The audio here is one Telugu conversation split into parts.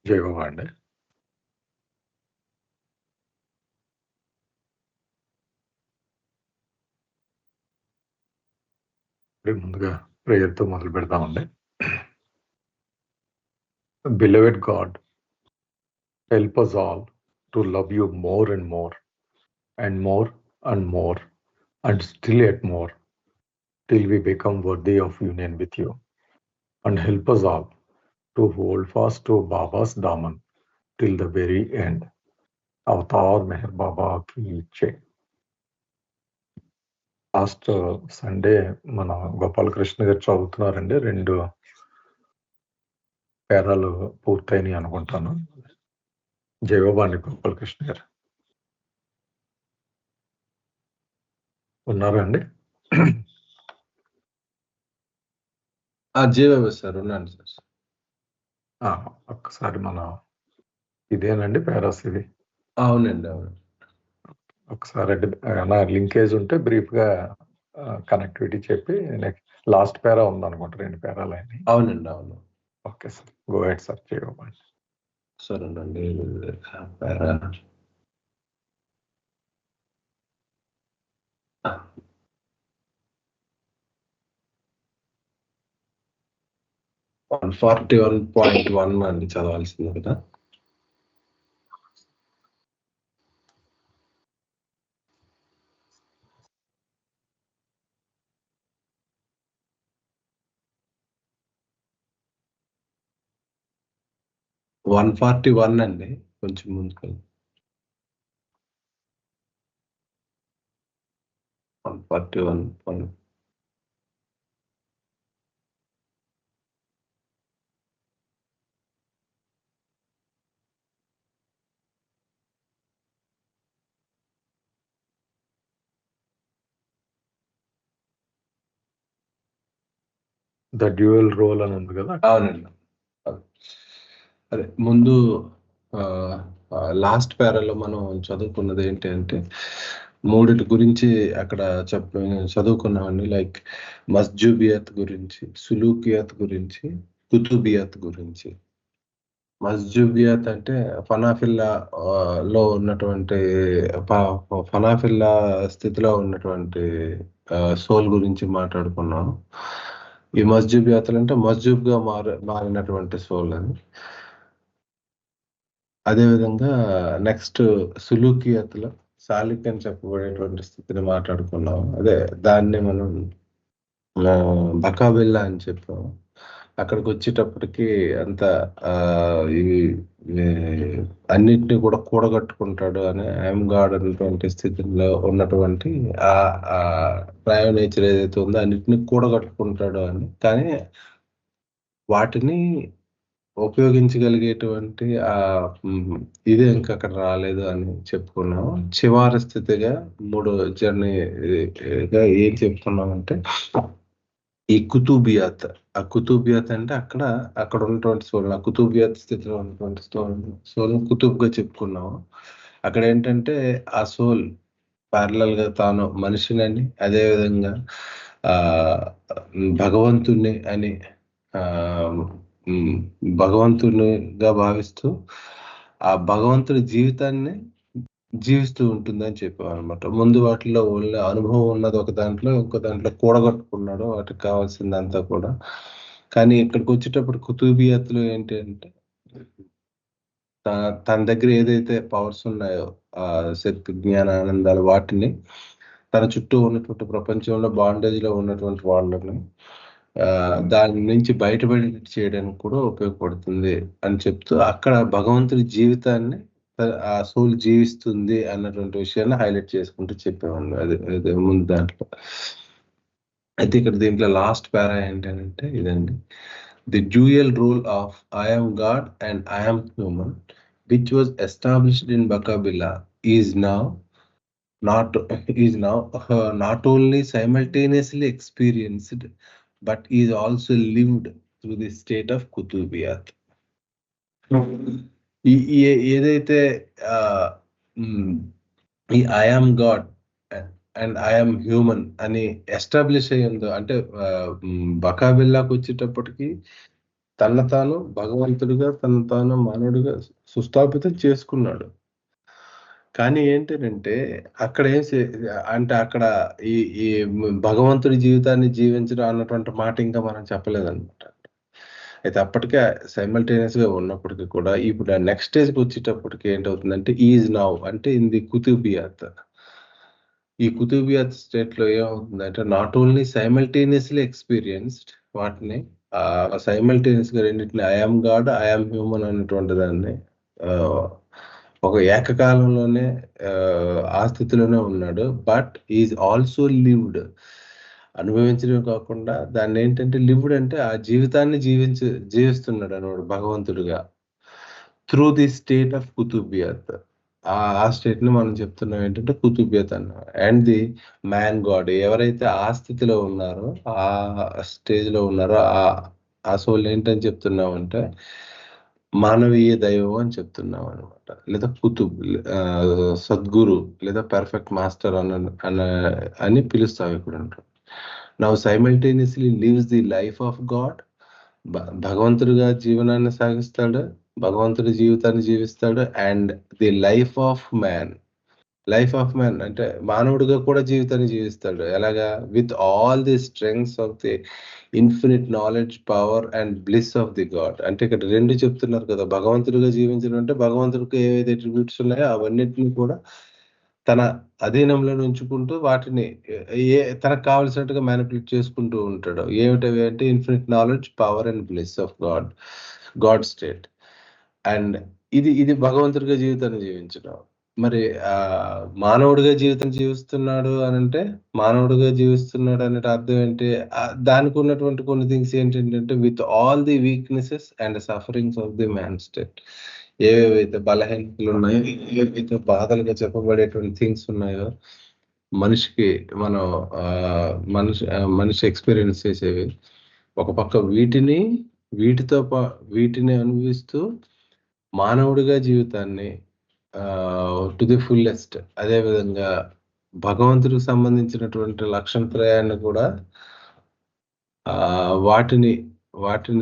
జయబాబా అండి. ముందుగా ప్రేయర్‌తో మొదలు పెడతామండి. Beloved God, help us all to love you more and more, and more and more, and still yet more, till we become worthy of union with you. And help us all to hold fast to Baba's Daman till the very end. Avatar Meher Baba కి జై. లాస్ట్ సండే మన గోపాలకృష్ణ గారు చదువుతున్నారండి. 2 పేరాలు పూర్తయినాయి అనుకుంటాను. జయబాబా అండి గోపాలకృష్ణ గారు. ఉన్నారా అండి? జయబాబా సార్ ఉన్నాను సార్. ఒక్కసారి మన ఇదేనండి పేరాస్ ఇది? అవునండి, అవును. ఒకసారి ఏమైనా లింకేజ్ ఉంటే బ్రీఫ్‌గా కనెక్టివిటీ చెప్పి లాస్ట్ పేరా ఉందనుకుంటా. 2 పేరాలు అయినాయి. అవునండి, అవును. Okay sir, go ahead sir. Jai Baba. సరేనండి. పేరా 141.1 అండి చదవాల్సింది కదా. వన్ 141 అండి, కొంచెం ముందుకు 141. ద డ్యూయల్ రోల్ అని ఉంది కదా. అవునండి. అదే ముందు లాస్ట్ పేరాలో మనం చదువుకున్నది ఏంటి అంటే, 3 గురించి అక్కడ చదువుకున్నామండి. లైక్ మస్జూబియత్ గురించి, సులూకియత్ గురించి, కుతుబియత్ గురించి. మస్జూబియత్ అంటే ఫనాఫిల్లా లో ఉన్నటువంటి ఫనాఫిల్లా స్థితిలో ఉన్నటువంటి సోల్ గురించి మాట్లాడుకున్నాం. ఈ మస్జూబియత్లు అంటే మస్జూబ్గా మారినటువంటి సోల్ అని. అదేవిధంగా నెక్స్ట్ సులూకియత్లో సాలిక్ అని చెప్పబడేటువంటి స్థితిని మాట్లాడుకున్నాం. అదే దాన్ని మనం బకాబిల్లా అని చెప్పాము. అక్కడికి వచ్చేటప్పటికి అంత ఇవి అన్నిటినీ కూడా కూడగట్టుకుంటాడు అని ఐఎమ్ గాడ్ అనేటువంటి స్థితిలో ఉన్నటువంటి ఆ ప్రయో నేచర్ ఏదైతే ఉందో అన్నిటినీ కూడగట్టుకుంటాడు అని, కానీ వాటిని ఉపయోగించగలిగేటువంటి ఇదే ఇంకా అక్కడ రాలేదు అని చెప్పుకున్నాం. చివరి స్థితిగా 3 జర్నీగా ఏం చెప్పుకున్నామంటే ఈ కుతుబియత్. ఆ కుతుబియత్ అంటే అక్కడ ఉన్నటువంటి సోల్, ఆ కుతుబియత్ స్థితిలో ఉన్నటువంటి సోల్ కుతుబ్గా చెప్పుకున్నాం. అక్కడ ఏంటంటే ఆ సోల్ ప్యారలల్ గా తాను మనిషినని, అదేవిధంగా భగవంతుణ్ణి అని భగవంతునిగా భావిస్తూ ఆ భగవంతుడి జీవితాన్ని జీవిస్తూ ఉంటుందని చెప్పామన్నమాట. ముందు వాటిలో ఓన్లీ అనుభవం ఉన్నది ఒక దాంట్లో, ఇంకో దాంట్లో కూడగట్టుకున్నాడు వాటికి కావాల్సిందంతా కూడా. కానీ ఇక్కడికి వచ్చేటప్పుడు కుతుబియత్తులు ఏంటి అంటే, తన దగ్గర ఏదైతే పవర్స్ ఉన్నాయో ఆ శక్తి, జ్ఞాన, ఆనందాలు, వాటిని తన చుట్టూ ఉన్నటువంటి ప్రపంచంలో బాండేజ్ లో ఉన్నటువంటి వాళ్ళని దాని నుంచి బయటపడి చేయడానికి కూడా ఉపయోగపడుతుంది అని చెప్తూ అక్కడ భగవంతుడి జీవితాన్ని ఆ సోల్ జీవిస్తుంది అన్నటువంటి విషయాన్ని హైలైట్ చేసుకుంటూ చెప్పామండి. అదే ముందు దాంట్లో అయితే ఇక్కడ దీంట్లో లాస్ట్ పారా ఏంటంటే ఇదండి. The dual rule of I'm God and I'm human which was established in Bakabila is now not only simultaneously experienced but is also lived through the state of Kutubiyat. ఏదైతే ఈ I am God and I am human అని ఎస్టాబ్లిష్ అయ్యిందో, అంటే బకాబిల్లాకి వచ్చేటప్పటికి తన తాను భగవంతుడిగా తన తాను మానవుడిగా సుస్థాపితం చేసుకున్నాడు. కానీ ఏంటనంటే అక్కడ అంటే అక్కడ ఈ ఈ భగవంతుడి జీవితాన్ని జీవించడం అన్నటువంటి మాట ఇంకా మనం చెప్పలేదన్నమాట. అయితే అప్పటికే సైమల్టేనియస్‌గా ఉన్నప్పటికి కూడా ఇప్పుడు ఆ నెక్స్ట్ స్టేజ్‌కి వచ్చేటప్పటికి ఏంటవుతుందంటే ఈజ్ నౌ అంటే ఇన్ ది కుతుబియత్. ఈ కుతుబియత్ స్టేట్‌లో ఏమవుతుందంటే నాట్ ఓన్లీ సైమల్టేనియస్‌లీ ఎక్స్‌పీరియన్స్డ్ వాటిని సైమల్టేనియస్‌గా రెండిటిని I am God, I am human అనేటువంటి దాన్ని ఆహ్, ఒక ఏకకాలంలోనే ఆ స్థితిలోనే ఉన్నాడు. But is also lived. అనుభవించడమే కాకుండా దాన్నేంటంటే లివ్డ్ అంటే ఆ జీవితాన్ని జీవిస్తున్నాడన్నమాట భగవంతుడుగా. త్రూ ది స్టేట్ ఆఫ్ కుతుబియత్. ఆ స్టేట్‌ని మనం చెప్తున్నాం ఏంటంటే కుతుబియత్ అన్నాం. అండ్ ది మ్యాన్ గాడ్ ఎవరైతే ఆ స్థితిలో ఉన్నారో, ఆ స్టేజ్‌లో ఉన్నారో ఆ సోల్ ఏంటని చెప్తున్నామంటే మానవీయ దైవం అని చెప్తున్నామనమాట. లేదా సద్గురు లేదా పర్ఫెక్ట్ మాస్టర్ అని పిలుస్తాం ఇప్పుడంటాం. Now simultaneously lives the life of God. భగవంతుడిగా జీవనాన్ని సాగిస్తాడు. భగవంతుడి జీవితాన్ని జీవిస్తాడు. And the life of man. Life of man అంటే మానవుడిగా కూడా జీవితాన్ని జీవిస్తాడు. ఎలాగా? With all the strengths of the infinite knowledge, power and bliss of the God. అంటే ఇక్కడ 2 చెప్తున్నారు కదా! భగవంతుడిగా జీవించడం అంటే భగవంతుడికి ఏవైతే అట్రిబ్యూట్స్ ఉన్నాయో అవన్నిటిని కూడా తన అధీనంలో ఉంచుకుంటూ వాటిని తనకు కావాల్సినట్టుగా మానిప్యులేట్ చేసుకుంటూ ఉంటాడు. ఏమిటవి అంటే infinite knowledge, power and bliss of God. God state. And ఇది భగవంతుడిగా జీవితాన్ని జీవించడం. మరి మానవుడిగా జీవితం జీవిస్తున్నాడు అనంటే, మానవుడిగా జీవిస్తున్నాడు అంటే అర్థం ఏంటి? దానికి ఉన్నటువంటి కొన్ని థింగ్స్ ఏంటంటే with all the weaknesses and sufferings of the man state. ఏవేవైతే బలహీనతలున్నాయో, ఏవైతే బాధలుగా చెప్పబడేటువంటి థింగ్స్ ఉన్నాయో, మనిషికి మనం మనిషి ఎక్స్‌పీరియన్స్ చేసేవి. ఒక పక్క వీటితో వీటిని అనుభవిస్తూ మానవుడిగా జీవితాన్ని టు ది ఫుల్లెస్ట్. అదే విధంగా భగవంతుడికి సంబంధించినటువంటి లక్షణత్రయాన్ని కూడా వాటిని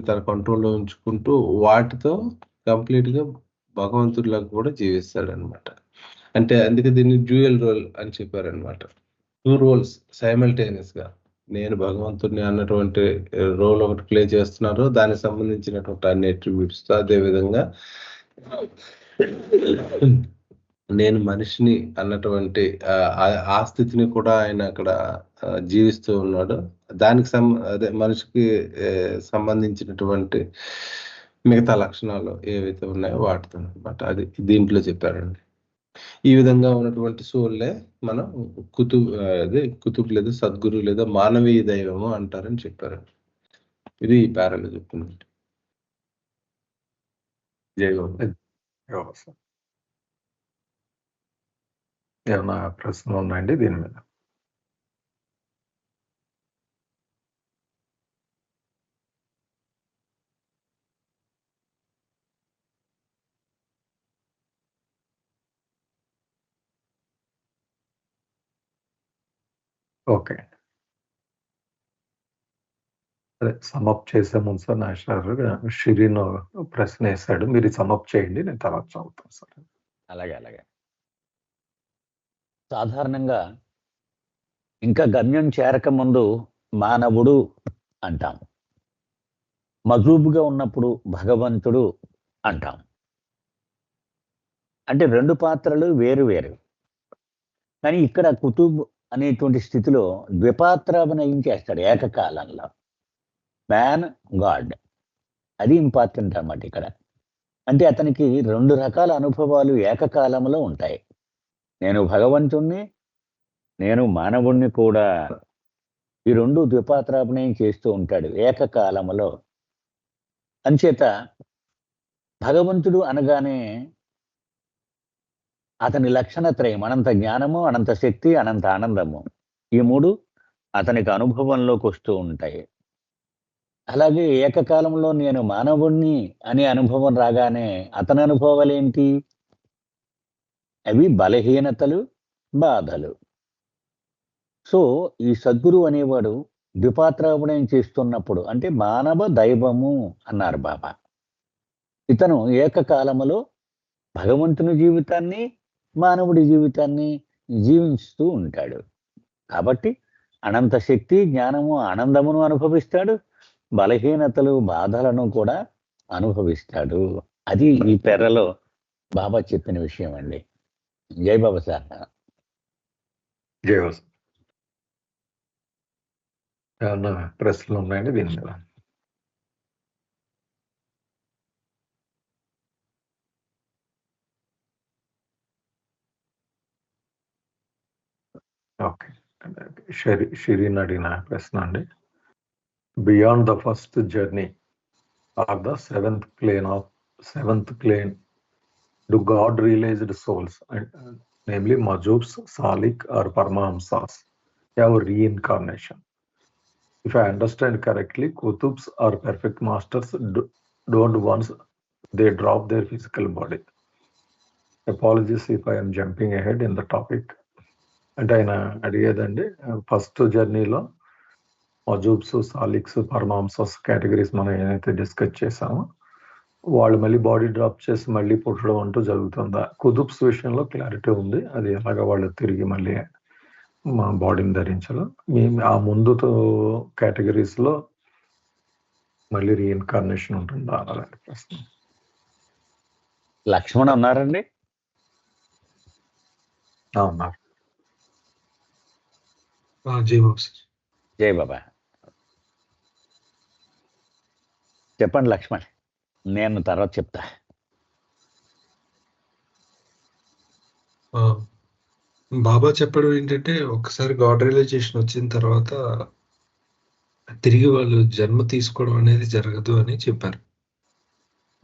తన కంట్రోల్‌లో ఉంచుకుంటూ వాటితో కంప్లీట్‌గా భగవంతుడిలాగా కూడా జీవిస్తాడనమాట. అంటే అందుకే దీన్ని డ్యూయల్ రోల్ అని చెప్పారనమాట. 2 రోల్స్ సైమల్టేనియస్‌గా. నేను భగవంతుడిని అన్నటువంటి రోల్ ఒకటి ప్లే చేస్తున్నారు. దానికి సంబంధించినటువంటి అన్ని అట్రిబ్యూట్స్‌తో అదే విధంగా నేను మనిషిని అన్నటువంటి ఆ స్థితిని కూడా ఆయన అక్కడ జీవిస్తూ ఉన్నాడు. దానికి అదే మనిషికి సంబంధించినటువంటి మిగతా లక్షణాలు ఏవైతే ఉన్నాయో వాటితో అన్నమాట. అది దీంట్లో చెప్పారండి. ఈ విధంగా ఉన్నటువంటి సోల్లే మనం కుతుబ్ లేదా సద్గురు లేదా మానవీయ దైవము అంటారని చెప్పారండి. ఇది ఈ పారాలో చెప్తుంది. జై గోవింద్. వ్యవస్థ ఏమైనా ప్రశ్నలు ఉన్నాయండి దీని మీద? ఓకే. అదే సమప్ చేసే ముందు సార్ నాగేశ్వరరావు షిరీన్ ప్రశ్న వేశాడు. మీరు సమప్ చేయండి. నేను తర్వాత చదువుతాను సార్. అలాగే. సాధారణంగా ఇంకా గమ్యం చేరకముందు మానవుడు అంటాం. మజూబుగా ఉన్నప్పుడు భగవంతుడు అంటాం. అంటే 2 పాత్రలు వేరు. కానీ ఇక్కడ కుతుబ్ అనేటువంటి స్థితిలో ద్విపాత్రాభినయం చేస్తాడు ఏకకాలంలో. Man, God. అది ఇంపార్టెంట్ అన్నమాట ఇక్కడ. అంటే అతనికి 2 రకాల అనుభవాలు ఏకకాలంలో ఉంటాయి. నేను భగవంతుణ్ణి, నేను మానవుణ్ణి కూడా. ఈ 2 ద్విపాత్రాభినయం చేస్తూ ఉంటాడు ఏకకాలంలో. అంచేత భగవంతుడు అనగానే అతని లక్షణత్రయం అనంత జ్ఞానము, అనంత శక్తి, అనంత ఆనందము. ఈ 3 అతనికి అనుభవంలోకి వస్తూ ఉంటాయి. అలాగే ఏకకాలంలో నేను మానవుణ్ణి అనే అనుభవం రాగానే అతని అనుభవాలేంటి? అవి బలహీనతలు, బాధలు. సో, ఈ సద్గురువు అనేవాడు ద్విపాత్రాభినయం చేస్తున్నప్పుడు అంటే మానవ దైవము అన్నారు బాబా. ఇతను ఏకకాలములో భగవంతుని జీవితాన్ని, మానవుడి జీవితాన్ని జీవిస్తూ ఉంటాడు. కాబట్టి అనంత శక్తి, జ్ఞానము, ఆనందమును అనుభవిస్తాడు. బలహీనతలు, బాధలను కూడా అనుభవిస్తాడు. అది ఈ పెర్రలో బాబా చెప్పిన విషయం అండి. జై బాబా సార్. జై వసంత్. ఏమన్నా ప్రశ్నలు ఉన్నాయండి దీని మీద? ఓకే. షిరీన్ అడిగిన ప్రశ్న అండి. Beyond the first journey or the seventh plane do God realized souls, namely Majubs, Salik or Paramahamsas, have reincarnation? If I understand correctly, Kutubs or perfect masters don't once they drop their physical body. Apologies if I am jumping ahead in the topic. అంటే ఆయన అడిగేదండి, ఫస్ట్ జర్నీలో మజూబ్స్, సాలిక్స్, పరమాంసస్ కేటగిరీస్ మనం ఏదైతే డిస్కస్ చేసామో వాళ్ళు మళ్ళీ బాడీ డ్రాప్ చేసి మళ్ళీ పుట్టడం అంటూ జరుగుతుందా? కుతుబ్స్ విషయంలో క్లారిటీ ఉంది, అది ఎలాగ వాళ్ళు తిరిగి మళ్ళీ మా బాడీని ధరించాలో. మేము ఆ ముందుతో కేటగిరీస్ లో మళ్ళీ రీఇన్కార్నేషన్ ఉంటుందా అలాంటి ప్రశ్న. లక్ష్మణ్ అన్నారండి. ఉన్నారు. జై బాబా. చెప్పండి లక్ష్మణ్, నేను తర్వాత చెప్తా. బాబా చెప్పడం ఏంటంటే, ఒకసారి గాడ్ రియలైజేషన్ వచ్చిన తర్వాత తిరిగి వాళ్ళు జన్మ తీసుకోవడం అనేది జరగదు అని చెప్పారు.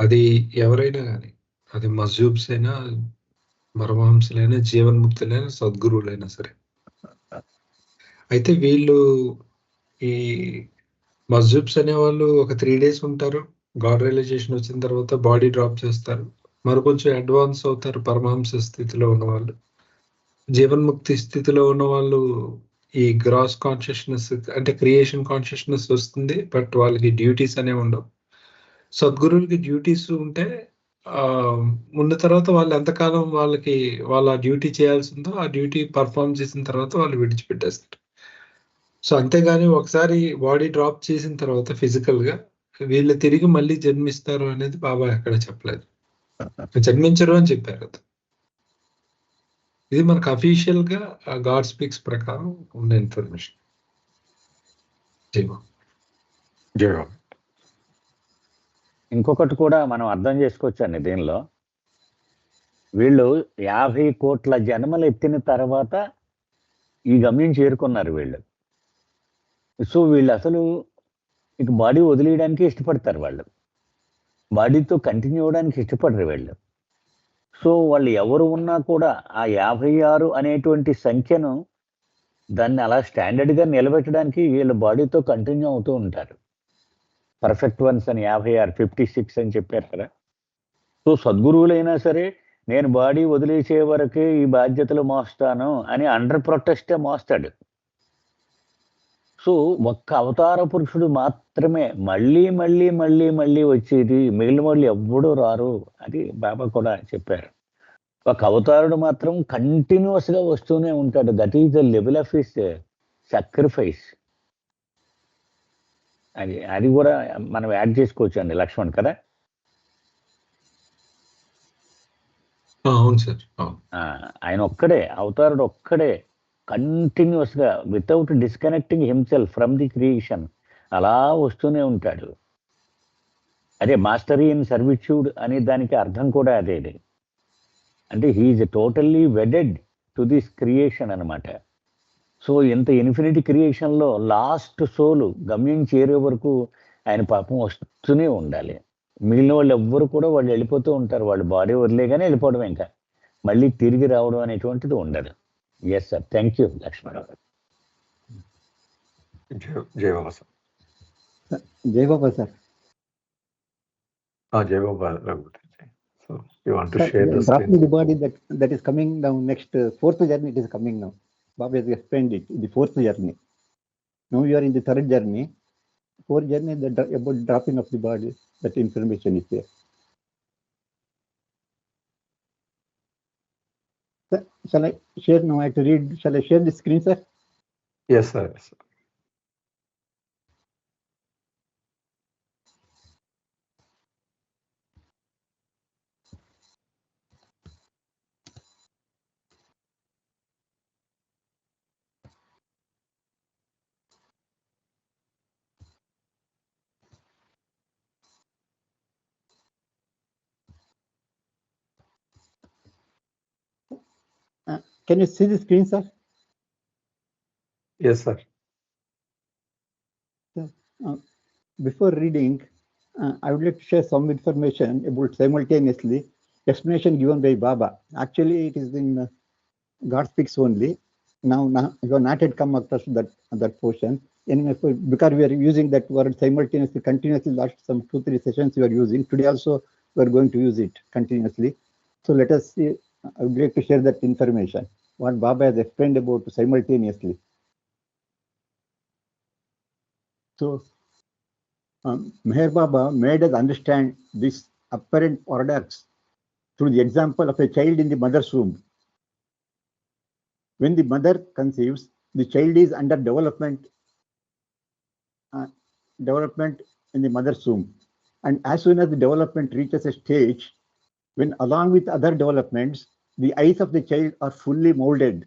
అది ఎవరైనా కానీ, అది మజ్జూబ్స్ అయినా, పరమహంసలైనా, జీవన్ముక్తులైనా, సద్గురువులైనా సరే. అయితే వీళ్ళు ఈ మజ్జూబ్స్ అనేవాళ్ళు ఒక 3 days ఉంటారు. గాడ్ రియలైజేషన్ వచ్చిన తర్వాత బాడీ డ్రాప్ చేస్తారు. మరి కొంచెం అడ్వాన్స్ అవుతారు పరమహంస స్థితిలో ఉన్నవాళ్ళు. జీవన్ముక్తి స్థితిలో ఉన్న వాళ్ళు ఈ గ్రాస్ కాన్షియస్నెస్ అంటే క్రియేషన్ కాన్షియస్నెస్ వస్తుంది, బట్ వాళ్ళకి డ్యూటీస్ అనేవి ఉండవు. సద్గురువులకి డ్యూటీస్ ఉంటే ఉన్న తర్వాత వాళ్ళు ఎంతకాలం వాళ్ళ డ్యూటీ చేయాల్సి ఉందో ఆ డ్యూటీ పర్ఫామ్ చేసిన తర్వాత వాళ్ళు విడిచిపెట్టేస్తారు. సో అంతేగాని ఒకసారి బాడీ డ్రాప్ చేసిన తర్వాత ఫిజికల్ గా వీళ్ళు తిరిగి మళ్ళీ జన్మిస్తారు అనేది బాబా ఎక్కడ చెప్పలేదు. జన్మించరు అని చెప్పారు కదా. ఇది మనకు అఫీషియల్ గా గాడ్ స్పీక్స్ ప్రకారం ఉన్న ఇన్ఫర్మేషన్. ఇంకొకటి కూడా మనం అర్థం చేసుకోవచ్చండి దీనిలో. వీళ్ళు 50 కోట్ల జన్మలు ఎత్తిన తర్వాత ఈ గమ్యం చేరుకున్నారు వీళ్ళు. సో వీళ్ళు అసలు ఇక బాడీ వదిలేయడానికి ఇష్టపడతారు. వాళ్ళు బాడీతో కంటిన్యూ అవ్వడానికి ఇష్టపడరు వీళ్ళు. సో వాళ్ళు ఎవరు ఉన్నా కూడా ఆ 56 అనేటువంటి సంఖ్యను దాన్ని అలా స్టాండర్డ్గా నిలబెట్టడానికి వీళ్ళ బాడీతో కంటిన్యూ అవుతూ ఉంటారు. పర్ఫెక్ట్ వన్స్ అని 56, 56 అని చెప్పారు కదా. సో సద్గురువులైనా సరే నేను బాడీ వదిలేసే వరకే ఈ బాధ్యతలు మోస్తాను అని అండర్ ప్రొటెస్టే మోస్తాడు. సో ఒక్క అవతార పురుషుడు మాత్రమే మళ్ళీ మళ్ళీ మళ్ళీ మళ్ళీ వచ్చేది, మిగిలిన వాళ్ళు ఎవ్వడూ రారు అది బాబా కూడా చెప్పారు. ఒక అవతారుడు మాత్రం కంటిన్యూస్ గా వస్తూనే ఉంటాడు. That is the level of his sacrifice. అది కూడా మనం యాడ్ చేసుకోవచ్చు అండి లక్ష్మణ్ కదా. అవును సార్. ఆయన ఒక్కడే అవతారుడు, ఒక్కడే కంటిన్యూస్ గా without disconnecting himself from the creation అలా వస్తూనే ఉంటాడు. అదే మాస్టరీ ఇన్ సర్విట్యూడ్ అనే దానికి అర్థం కూడా అదే. అంటే he's totally wedded to this creation అనమాట. సో ఇంత ఇన్ఫినిటీ క్రియేషన్లో లాస్ట్ సోలు గమ్యం చేరే వరకు ఆయన పాపం వస్తూనే ఉండాలి. మిగిలిన వాళ్ళు ఎవ్వరు కూడా వాళ్ళు వెళ్ళిపోతూ ఉంటారు. వాళ్ళు బాడీ వదిలేగానే వెళ్ళిపోవడం, ఇంకా మళ్ళీ తిరిగి రావడం అనేటువంటిది ఉండదు. Yes sir, thank you Lakshman. జై బాబా సార్. జై బాబా సార్. జై బాబా Raghupathi. So you want to sir, share the drop screen? the body that is coming down next 4th journey. It is coming now. Baba has explained it. The 4th journey. Now you are in the third journey. Fourth journey, about dropping of the body, that information is there. Sir, shall I share now? I have to read. Shall I share the screen, sir? Yes, sir. Yes, sir. Can you see the screen, sir? Yes, sir. Before reading, I would like to share some information about simultaneously explanation given by Baba. Actually, it is in God Speaks only. Now you have not yet come across that portion. Anyway, because we are using that word simultaneously, continuously, last some 2-3 sessions we are using. Today also we are going to use it continuously. So let us see. I would like to share that information. What Baba has explained about simultaneously. So Meher Baba made us understand this apparent paradox through the example of a child in the mother's womb. When the mother conceives, the child is under development in the mother's womb. And as soon as the development reaches a stage when, along with other developments, the eyes of the child are fully molded,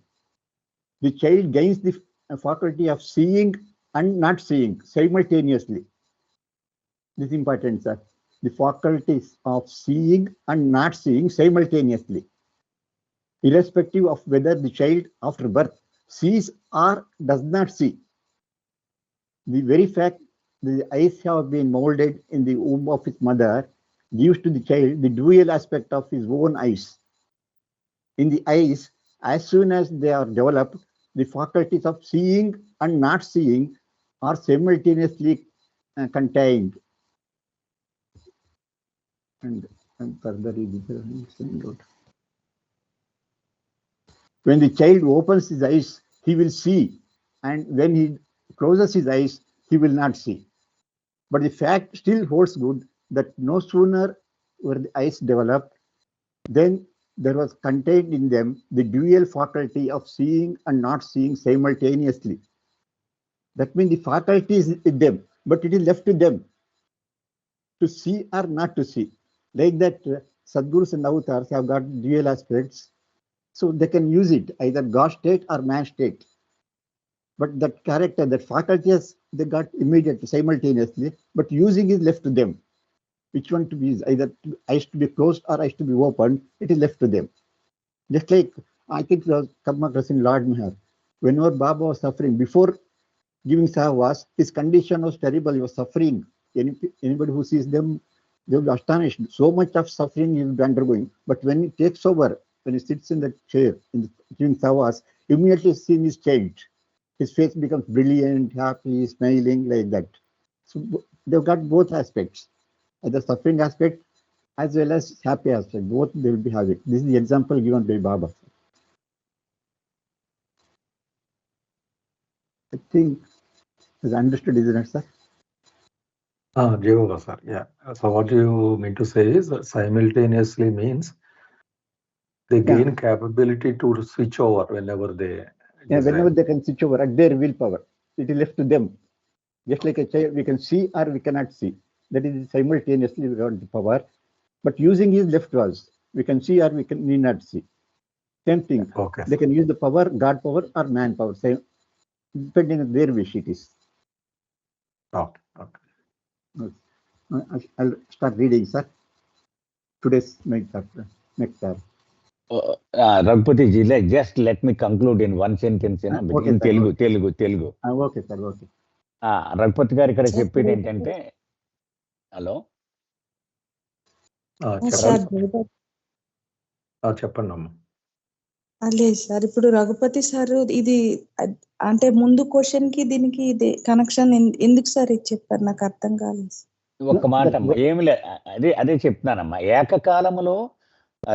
the child gains the faculty of seeing and not seeing simultaneously. This is important, sir. The faculties of seeing and not seeing simultaneously, irrespective of whether the child after birth sees or does not see. The very fact that the eyes have been molded in the womb of his mother gives to the child the dual aspect of his own eyes. In the eyes, as soon as they are developed, the faculties of seeing and not seeing are simultaneously contained. And further, when the child opens his eyes, he will see, and when he closes his eyes, he will not see. But the fact still holds good that no sooner were the eyes developed, then there was contained in them the dual faculty of seeing and not seeing simultaneously. That means the faculty is in them, but it is left to them to see or not to see. Like that, Sadgurus and avatars have got dual aspects, so they can use it, either God state or man state. But that character, that faculties, they got immediately, simultaneously, but using is left to them. Which one to be, either eyes to be closed or eyes to be opened, it is left to them. Just like, I think it was come across in Lord Meher. Whenever Baba was suffering, before giving Sahwas, his condition was terrible, he was suffering. Anybody who sees them, they will be astonished. So much of suffering he will be undergoing. But when he takes over, when he sits in the chair, giving Sahwas, immediately seeing his child. His face becomes brilliant, happy, smiling, like that. So they've got both aspects, the suffering aspect as well as happy aspect. Both they will be having. This is the example given by Baba. I think it's understood, isn't it, sir? Jehovah, sir. Yeah. So what you mean to say is that simultaneously means they gain capability to switch over whenever they desire. Whenever they can switch over at their willpower, it is left to them. Just like a child, we can see or we cannot see. That is simultaneously we got the power, but using is left to us. We can see or we need not see. Same thing. Okay. They can use the power, God power or man power. Same, depending on their wish it is. Okay. I'll start reading, sir. Today's next chapter. Raghupati, just let me conclude in one sentence. In Telugu. Okay, sir. Okay. Raghupathi గారు ఇక్కడ చెప్పేది ఏంటంటే, హలో చెప్పండి అమ్మా. లేదు సార్, ఇప్పుడు రఘుపతి సార్ ఇది అంటే ముందు క్వశ్చన్ కి దీనికి ఇది కనెక్షన్ ఎందుకు సార్ ఇది చెప్పారు? నాకు అర్థం కాలేదు. ఒక్క మాట అమ్మా, ఏమి లేదు, అదే చెప్తున్నానమ్మా. ఏకకాలములో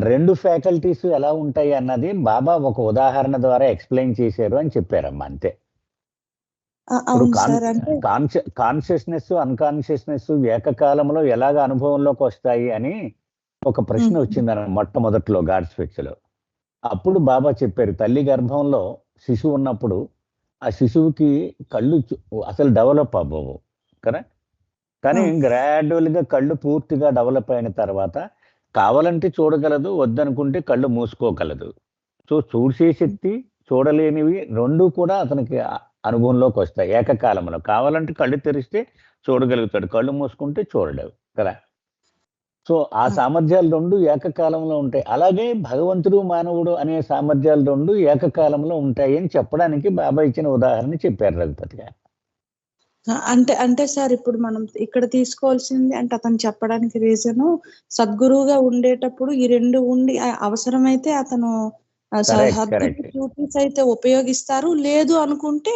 2 ఫ్యాకల్టీస్ ఎలా ఉంటాయి అన్నది బాబా ఒక ఉదాహరణ ద్వారా ఎక్స్ప్లెయిన్ చేశారు అని చెప్పారమ్మా, అంతే. ఇప్పుడు అవును సార్. అంటే కాన్షియస్నెస్ అన్కాన్షియస్నెస్ ఏకకాలంలో ఎలాగ అనుభవంలోకి వస్తాయి అని ఒక ప్రశ్న వచ్చిందన్న మొట్టమొదట్లో గాడ్ స్పిరిట్స్ లో. అప్పుడు బాబా చెప్పారు, తల్లి గర్భంలో శిశువు ఉన్నప్పుడు ఆ శిశువుకి కళ్ళు అసలు డెవలప్ అవ్వవు కదా, కానీ గ్రాడ్యువల్ గా కళ్ళు పూర్తిగా డెవలప్ అయిన తర్వాత కావాలంటే చూడగలదు, వద్దనుకుంటే కళ్ళు మూసుకోగలదు. సో చూసే శక్తి, చూడలేనివి రెండు కూడా అతనికి అనుభవంలోకి వస్తాయి ఏకకాలంలో. కావాలంటే కళ్ళు తెరిస్తే చూడగలుగుతాడు, కళ్ళు మూసుకుంటే చూడలేవు కదా. సో ఆ సామర్థ్యాలు రెండు ఏకకాలంలో ఉంటాయి. అలాగే భగవంతుడు మానవుడు అనే సామర్థ్యాలు రెండు ఏకకాలంలో ఉంటాయి అని చెప్పడానికి బాబా ఇచ్చిన ఉదాహరణ చెప్పారు రఘుపతి గారు. అంటే అంటే సార్ ఇప్పుడు మనం ఇక్కడ తీసుకోవాల్సింది అంటే అతను చెప్పడానికి రీజను సద్గురువుగా ఉండేటప్పుడు ఈ రెండు ఉండి అవసరమైతే అతను డ్యూటీస్ అయితే ఉపయోగిస్తారు, లేదు అనుకుంటే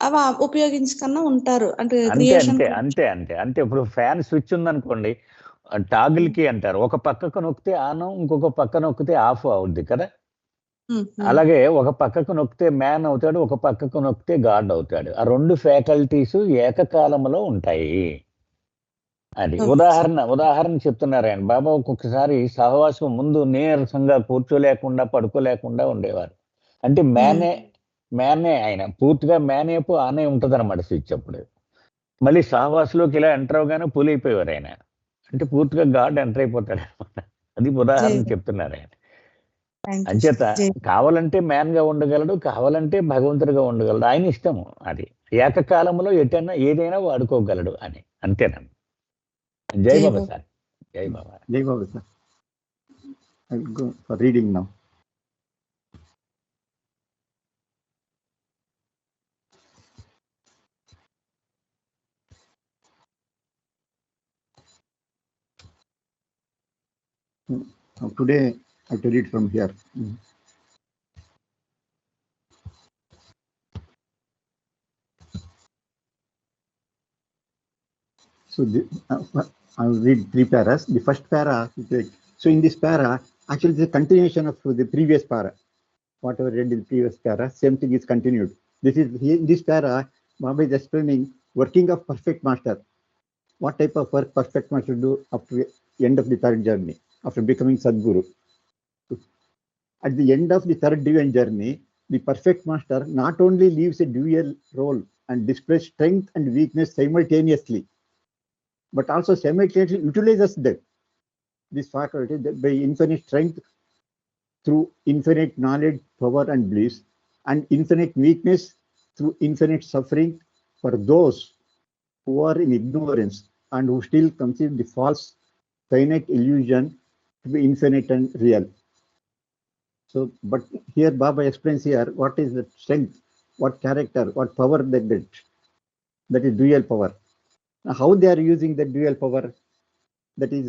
అవి ఉపయోగించకన్నా ఉంటారు. అంటే అంతే అంతే అంతే అంతే ఇప్పుడు ఫ్యాన్ స్విచ్ ఉందనుకోండి, టాగిల్ కి అంటారు, ఒక పక్కకు నొక్కితే ఆన్, ఇంకొక పక్క నొక్కితే ఆఫ్ అవుద్ది కదా. అలాగే ఒక పక్కకు నొక్కితే మ్యాన్ అవుతాడు, ఒక పక్కకు నొక్కితే గాడ్ అవుతాడు. ఆ రెండు ఫ్యాకల్టీస్ ఏకకాలంలో ఉంటాయి. అది ఉదాహరణ చెప్తున్నారు ఆయన బాబా. ఒక్కొక్కసారి సహవాసం ముందు నీరసంగా కూర్చోలేకుండా పడుకోలేకుండా ఉండేవారు. అంటే మ్యానే ఆయన పూర్తిగా మ్యానేపు ఆనే ఉంటుంది అనమాట స్విచ్. అప్పుడు మళ్ళీ సహవాసంలోకి ఇలా ఎంటర్ అవగానే పులి అయిపోయేవారు ఆయన. అంటే పూర్తిగా గాడ్ ఎంటర్ అయిపోతాడు అనమాట. అది ఉదాహరణ చెప్తున్నారు ఆయన. అంచేత కావాలంటే మ్యాన్ గా ఉండగలడు, కావాలంటే భగవంతుడిగా ఉండగలడు, ఆయన ఇష్టము. అది ఏకకాలంలో ఏదైనా వాడుకోగలడు అని. అంతేనా. జై బాబా సార్. జై బాబా. జై Baba sir. I'll go for reading now. Today I have to read from here. So I will read 3 paras. The first para, so in this para, actually it's a continuation of the previous para. Whatever read in the previous para, same thing is continued. In this para, Baba is explaining working of perfect master. What type of work perfect master do after the end of the third journey, after becoming Sadguru. At the end of the third divine journey, the perfect master not only leaves a dual role and displays strength and weakness simultaneously, but also simultaneously utilizes that this faculty by infinite strength through infinite knowledge, power and bliss, and infinite weakness through infinite suffering for those who are in ignorance and who still conceive the false finite illusion to be infinite and real. So, but here Baba explains here what is the strength, what character, what power that is dual power. Now, how they are using the dual power, that is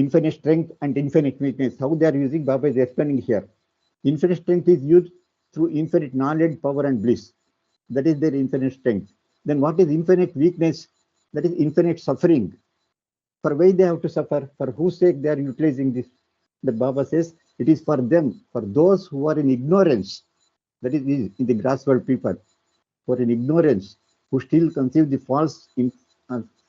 infinite strength and infinite weakness, how they are using, Baba is explaining here. Infinite strength is used through infinite knowledge, power and bliss. That is their infinite strength. Then what is infinite weakness? That is infinite suffering. For why they have to suffer? For whose sake they are utilizing this? The Baba says it is for them, for those who are in ignorance. That is in the grass world people who are in ignorance, who still conceive the false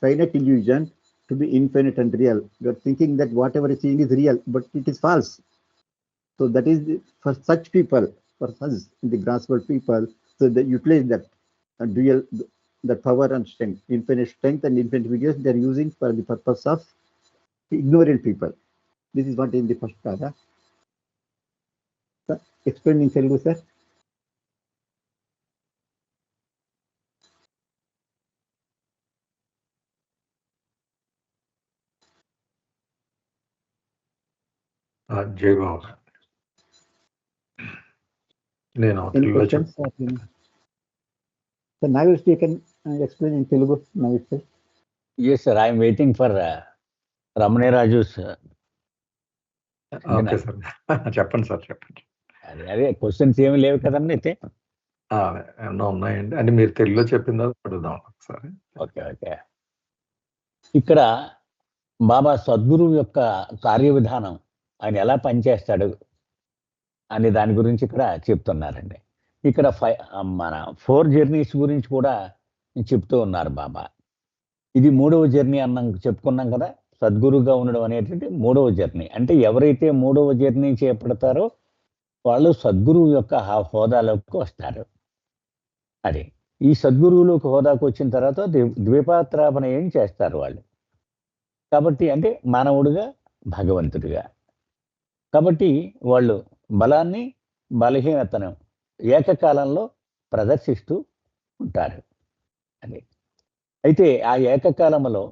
finite illusion to be infinite and real. You are thinking that whatever is seeing is real, but it is false. So that is for such people, for us in the grass world people, so they utilize that dual, the power and strength, infinite strength and infinite weakness they are using for the purpose of ignorant people. This is what in the first para. Explain in Telugu, sir. జై బాబా. నేను Any questions? So now you can explain in Telugu. Now you say. Yes, sir. I am waiting for Ramane Raju's. Okay sir, చెప్పండి సార్, చెప్పండి. అదే క్వశ్చన్స్ ఏమి లేవు కదండి అయితే. ఏమన్నా ఉన్నాయండి అంటే మీరు తెలుగులో చెప్పిందా అడుగుదాం ఒకసారి. Okay okay. ఇక్కడ బాబా సద్గురువు యొక్క కార్య విధానం, ఆయన ఎలా పనిచేస్తాడు అనే దాని గురించి ఇక్కడ చెప్తున్నారండి. ఇక్కడ మన 4 జర్నీస్ గురించి కూడా చెప్తూ ఉన్నారు బాబా. ఇది 3వ జర్నీ చెప్పుకున్నాం కదా. సద్గురుగా ఉండడం అనేటువంటి 3వ జర్నీ. అంటే ఎవరైతే 3వ జర్నీ చేపడతారో వాళ్ళు సద్గురువు యొక్క హోదాలోకి వస్తారు. అది ఈ సద్గురువులోకి హోదాకు వచ్చిన తర్వాత ద్వీపాత్రాపనయం చేస్తారు వాళ్ళు. కాబట్టి అంటే మానవుడిగా, భగవంతుడిగా. కాబట్టి వాళ్ళు బలాన్ని, బలహీనతను ఏకకాలంలో ప్రదర్శిస్తూ ఉంటారు. అది అయితే ఆ ఏకకాలంలో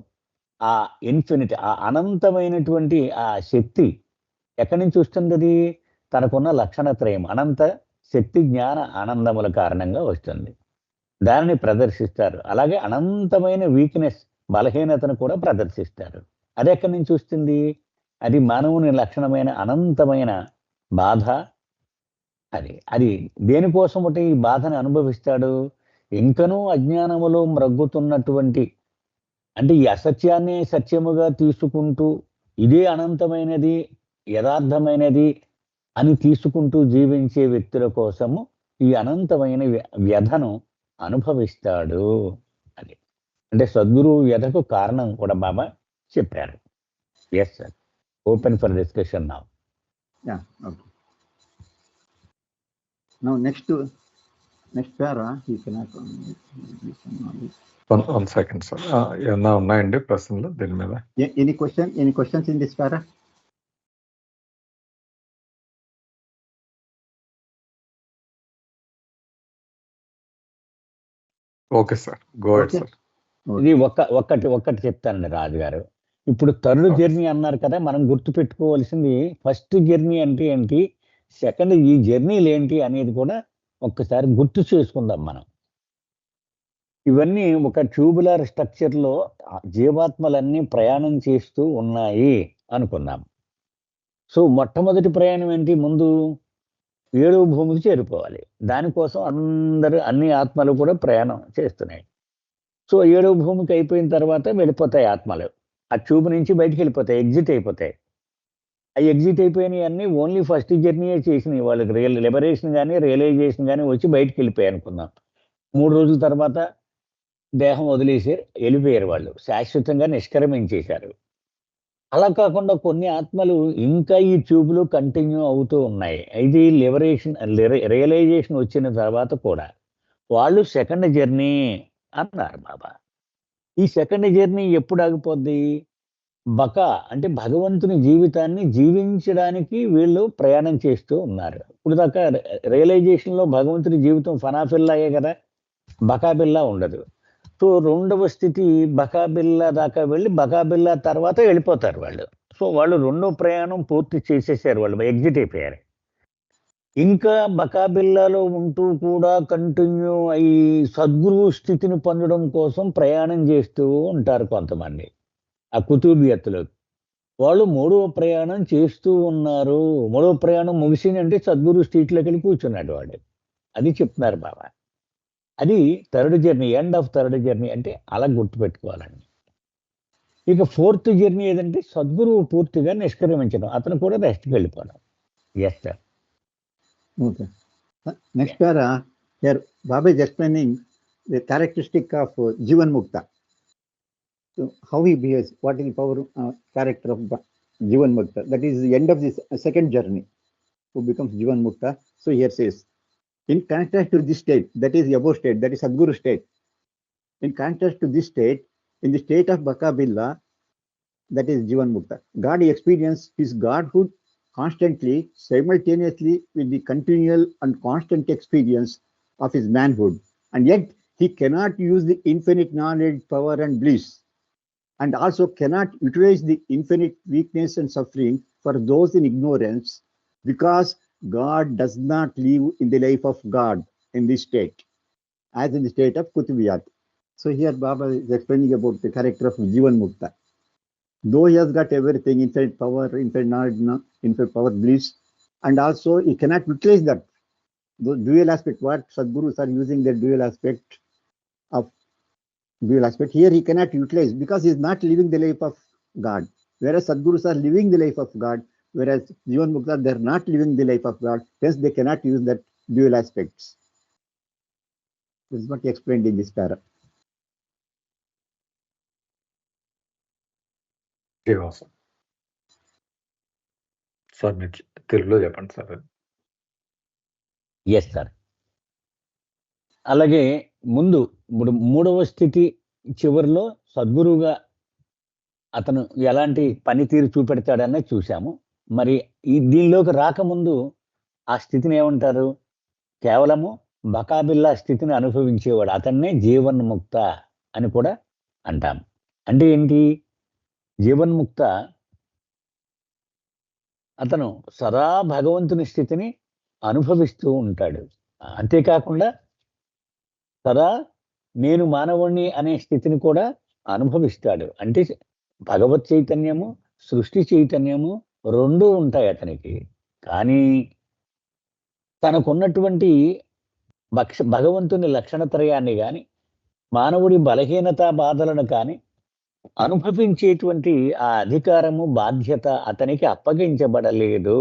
ఆ ఇన్ఫినిటీ, ఆ అనంతమైనటువంటి ఆ శక్తి ఎక్కడి నుంచి వస్తుంది? తనకున్న లక్షణత్రయం అనంత శక్తి, జ్ఞాన, ఆనందముల కారణంగా వస్తుంది. దానిని ప్రదర్శిస్తారు. అలాగే అనంతమైన వీక్నెస్, బలహీనతను కూడా ప్రదర్శిస్తారు. అది ఎక్కడి నుంచి వస్తుంది? అది మానవుని లక్షణమైన అనంతమైన బాధ. అది దేనికోసం ఈ బాధను అనుభవిస్తాడు? ఇంకనూ అజ్ఞానములో మ్రగ్గుతున్నటువంటి, అంటే ఈ అసత్యాన్ని సత్యముగా తీసుకుంటూ ఇదే అనంతమైనది, యథార్థమైనది అని తీసుకుంటూ జీవించే వ్యక్తుల కోసము ఈ అనంతమైన వ్యధను అనుభవిస్తాడు. అది అంటే సద్గురువు వ్యధకు కారణం కూడా బాబా చెప్పారు. Yes sir, open for discussion now. Yeah, okay. Now next para, you cannot. One second, sir. ఏమన్నా ఉన్నాయండి ప్రశ్నలు దీని మీద? Any questions in this para? Okay sir, go ahead sir. ఇది ఒక్కటి చెప్తానండి రాజుగారు. ఇప్పుడు థర్డ్ జర్నీ అన్నారు కదా, మనం గుర్తు పెట్టుకోవాల్సింది ఫస్ట్ జర్నీ అంటే ఏంటి, సెకండ్ ఈ జర్నీలు ఏంటి అనేది కూడా ఒక్కసారి గుర్తు చేసుకుందాం మనం. ఇవన్నీ ఒక ట్యూబులర్ స్ట్రక్చర్లో జీవాత్మలన్నీ ప్రయాణం చేస్తూ ఉన్నాయి అనుకుందాం. సో మొట్టమొదటి ప్రయాణం ఏంటి? ముందు 7వ భూమికి చేరుకోవాలి. దానికోసం అన్ని ఆత్మలు కూడా ప్రయాణం చేస్తున్నాయి. సో 7వ భూమికి అయిపోయిన తర్వాత వెళ్ళిపోతాయి ఆత్మలు. ఆ ట్యూబ్ నుంచి బయటికి వెళ్ళిపోతాయి, ఎగ్జిట్ అయిపోతాయి. ఆ ఎగ్జిట్ అయిపోయినవి అన్నీ ఓన్లీ ఫస్ట్ జర్నీయే చేసినాయి. వాళ్ళకి లిబరేషన్ కానీ రియలైజేషన్ కానీ వచ్చి బయటికి వెళ్ళిపోయాయి అనుకుందాం. 3 రోజుల తర్వాత దేహం వదిలేసి వెళ్ళిపోయారు, వాళ్ళు శాశ్వతంగా నిష్క్రమించేశారు. అలా కాకుండా కొన్ని ఆత్మలు ఇంకా ఈ ట్యూబ్లో కంటిన్యూ అవుతూ ఉన్నాయి. ఇది రియలైజేషన్ వచ్చిన తర్వాత కూడా వాళ్ళు సెకండ్ జర్నీ అన్నారు బాబా. ఈ సెకండ్ జర్నీ ఎప్పుడు ఆగిపోద్ది? అంటే భగవంతుని జీవితాన్ని జీవించడానికి వీళ్ళు ప్రయాణం చేస్తూ ఉన్నారు. ఇప్పుడు దాకా రియలైజేషన్లో భగవంతుని జీవితం ఫనాఫిల్లాయే కదా, బకాబిల్లా ఉండదు. సో 2వ స్థితి బకాబిల్లా దాకా వెళ్ళి బకాబిల్లా తర్వాత వెళ్ళిపోతారు వాళ్ళు. సో వాళ్ళు 2వ ప్రయాణం పూర్తి చేసేసారు, వాళ్ళు ఎగ్జిట్ అయిపోయారు. ఇంకా బకాబిల్లాలో ఉంటూ కూడా కంటిన్యూ అయ్యి సద్గురు స్థితిని పొందడం కోసం ప్రయాణం చేస్తూ ఉంటారు కొంతమంది. ఆ కుతుబియత్తులో వాళ్ళు 3వ ప్రయాణం చేస్తూ ఉన్నారు. 3వ ప్రయాణం ముగిసిందంటే సద్గురు స్థితిలోకి వెళ్ళి కూర్చున్నాడు వాడు. అది చెప్తున్నారు బాబా. అది third journey, end of third journey అంటే అలా గుర్తుపెట్టుకోవాలండి. ఇక 4th జర్నీ ఏదంటే సద్గురువు పూర్తిగా నిష్క్రమించడం, అతను కూడా రెస్ట్కి వెళ్ళిపోవడం. Yes sir. Okay. Next para, here Baba is explaining the characteristic of Jivan Mukta. So how he behaves, what is the power character of Jivan Mukta? That is the end of this second journey, who becomes Jivan Mukta. So here says, in contrast to this state, that is the above state, that is Sadguru state. In contrast to this state, in the state of Bakabilla, that is Jivan Mukta, God experienced his godhood constantly, simultaneously with the continual and constant experience of his manhood. And yet he cannot use the infinite knowledge, power and bliss, and also cannot utilize the infinite weakness and suffering for those in ignorance, because God does not live in the life of God in this state, as in the state of Kutubiyat. So here Baba is explaining about the character of Jivan Mukta. Though he has got everything, infinite power, infinite knowledge, infinite power, bliss, and also he cannot utilize that. The dual aspect, what Sadgurus are using the dual aspect, here he cannot utilize because he is not living the life of God. Whereas Sadgurus are living the life of God, whereas Jivan Mukta, they are not living the life of God, hence they cannot use that dual aspects. This is what he explained in this para. Srinivasam sir మీరు తెలుగులో చెప్పండి సార్. Yes sir. అలాగే ముందు ఇప్పుడు 3వ స్థితి చివరిలో సద్గురువుగా అతను ఎలాంటి పనితీరు చూపెడతాడనే చూశాము. మరి దీనిలోకి రాకముందు ఆ స్థితిని ఏమంటారు? కేవలము బకాబిల్లా స్థితిని అనుభవించేవాడు, అతన్నే జీవన్ముక్త అని కూడా అంటాం. అంటే ఏంటి? జీవన్ముక్త అతను సదా భగవంతుని స్థితిని అనుభవిస్తూ ఉంటాడు. అంతేకాకుండా సదా నేను మానవుణ్ణి అనే స్థితిని కూడా అనుభవిస్తాడు. అంటే భగవత్ చైతన్యము, సృష్టి చైతన్యము రెండూ ఉంటాయి అతనికి. కానీ తనకున్నటువంటి భగవంతుని లక్షణత్రయాన్ని కానీ, మానవుడి బలహీనత బాధలను కానీ అనుభవించేటువంటి ఆ అధికారము, బాధ్యత అతనికి అప్పగించబడలేదు.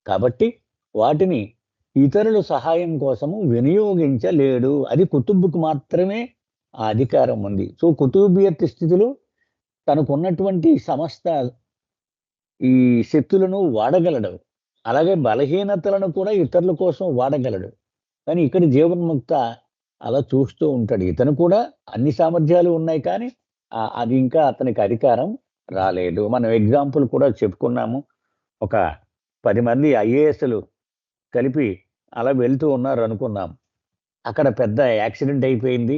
కాబట్టి వాటిని ఇతరుల సహాయం కోసము వినియోగించలేడు. అది కుతుబ్కు మాత్రమే ఆ అధికారం ఉంది. సో కుతుబియత్ స్థితిలో తనకున్నటువంటి సమస్త ఈ శక్తులను వాడగలడు. అలాగే బలహీనతలను కూడా ఇతరుల కోసం వాడగలడు. కానీ ఇక్కడ జీవన్ముక్త అలా చూస్తూ ఉంటాడు. ఇతను కూడా అన్ని సామర్థ్యాలు ఉన్నాయి, కానీ అది ఇంకా అతనికి అధికారం రాలేదు. మనం ఎగ్జాంపుల్ కూడా చెప్పుకున్నాము. ఒక 10 మంది ఐఏఎస్లు కలిపి అలా వెళ్తూ ఉన్నారు అనుకున్నాం. అక్కడ పెద్ద యాక్సిడెంట్ అయిపోయింది.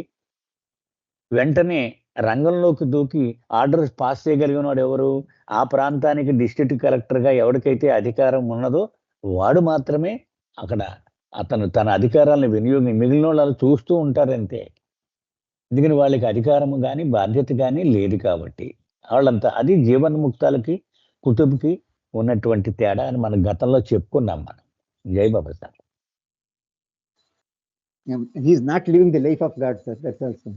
వెంటనే రంగంలోకి దూకి ఆర్డర్స్ పాస్ చేయగలిగిన వాడు ఎవరు? ఆ ప్రాంతానికి డిస్ట్రిక్ట్ కలెక్టర్గా ఎవరికైతే అధికారం ఉన్నదో వాడు మాత్రమే అక్కడ అతను తన అధికారాలను మిగిలిన వాళ్ళు చూస్తూ ఉంటారంతే. ఎందుకని వాళ్ళకి అధికారము కానీ బాధ్యత కానీ లేదు కాబట్టి వాళ్ళంతా. అది జీవన్ముక్తాలకి కుతుబ్కి ఉన్నటువంటి తేడా అని మన గతంలో చెప్పుకున్నాం మనం. జై Baba sir. He is not living the life of God, sir. That's also.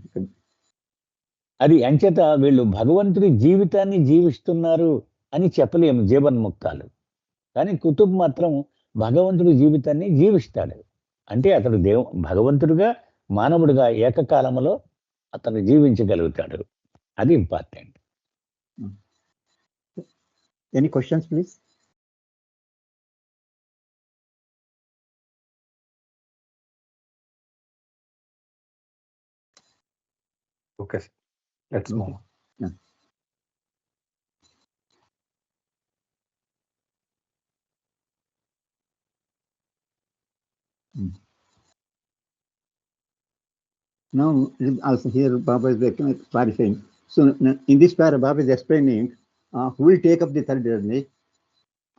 అది అంచేత వీళ్ళు భగవంతుడి జీవితాన్ని జీవిస్తున్నారు అని చెప్పలేము జీవన్ముక్తాలు. కానీ కుతుబ్ మాత్రం భగవంతుడి జీవితాన్ని జీవిస్తాడు. అంటే అతడు భగవంతుడిగా మానవుడిగా ఏకకాలంలో అతను జీవించగలుగుతాడు. అది important. Any questions, please? Okay, let's move on. Yeah. Now, also here Baba is clarifying. So in this para, Baba is explaining who will take up the third journey,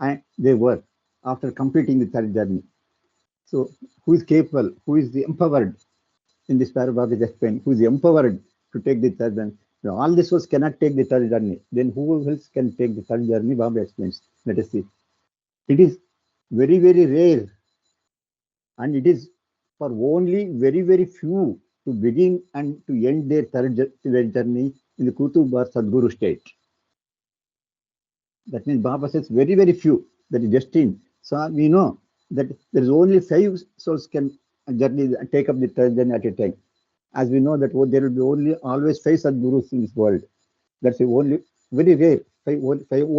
and they work after completing the third journey. So who is capable, who is the empowered? In this para, Baba is explaining who is empowered to take the third journey. So all the souls cannot take the third journey. Then who else can take the third journey? Baba explains. Let us see. It is very, very rare, and it is for only very, very few to begin and to end their third journey in the Kutub or Sadguru state. That means Baba says very, very few. That is destined. So we know that there is only 5 souls can journey take up the third journey at a time. As we know that there will be always 5 Sadgurus in this world. That's only very rare.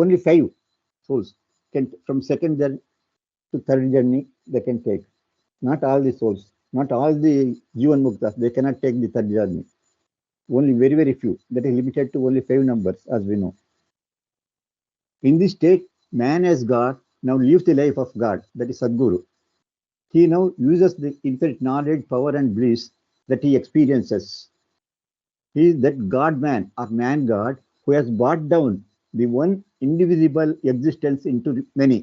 Only 5 souls can from second journey to third journey they can take. Not all the souls, not all the Jivan Muktas, they cannot take the third journey. Only very, very few. That is limited to only 5 numbers, as we know. In this state, man as God now lives the life of God, that is Sadguru. He now uses the infinite knowledge, power, and bliss that he experiences. He is that God-man or man-God who has brought down the one indivisible existence into many.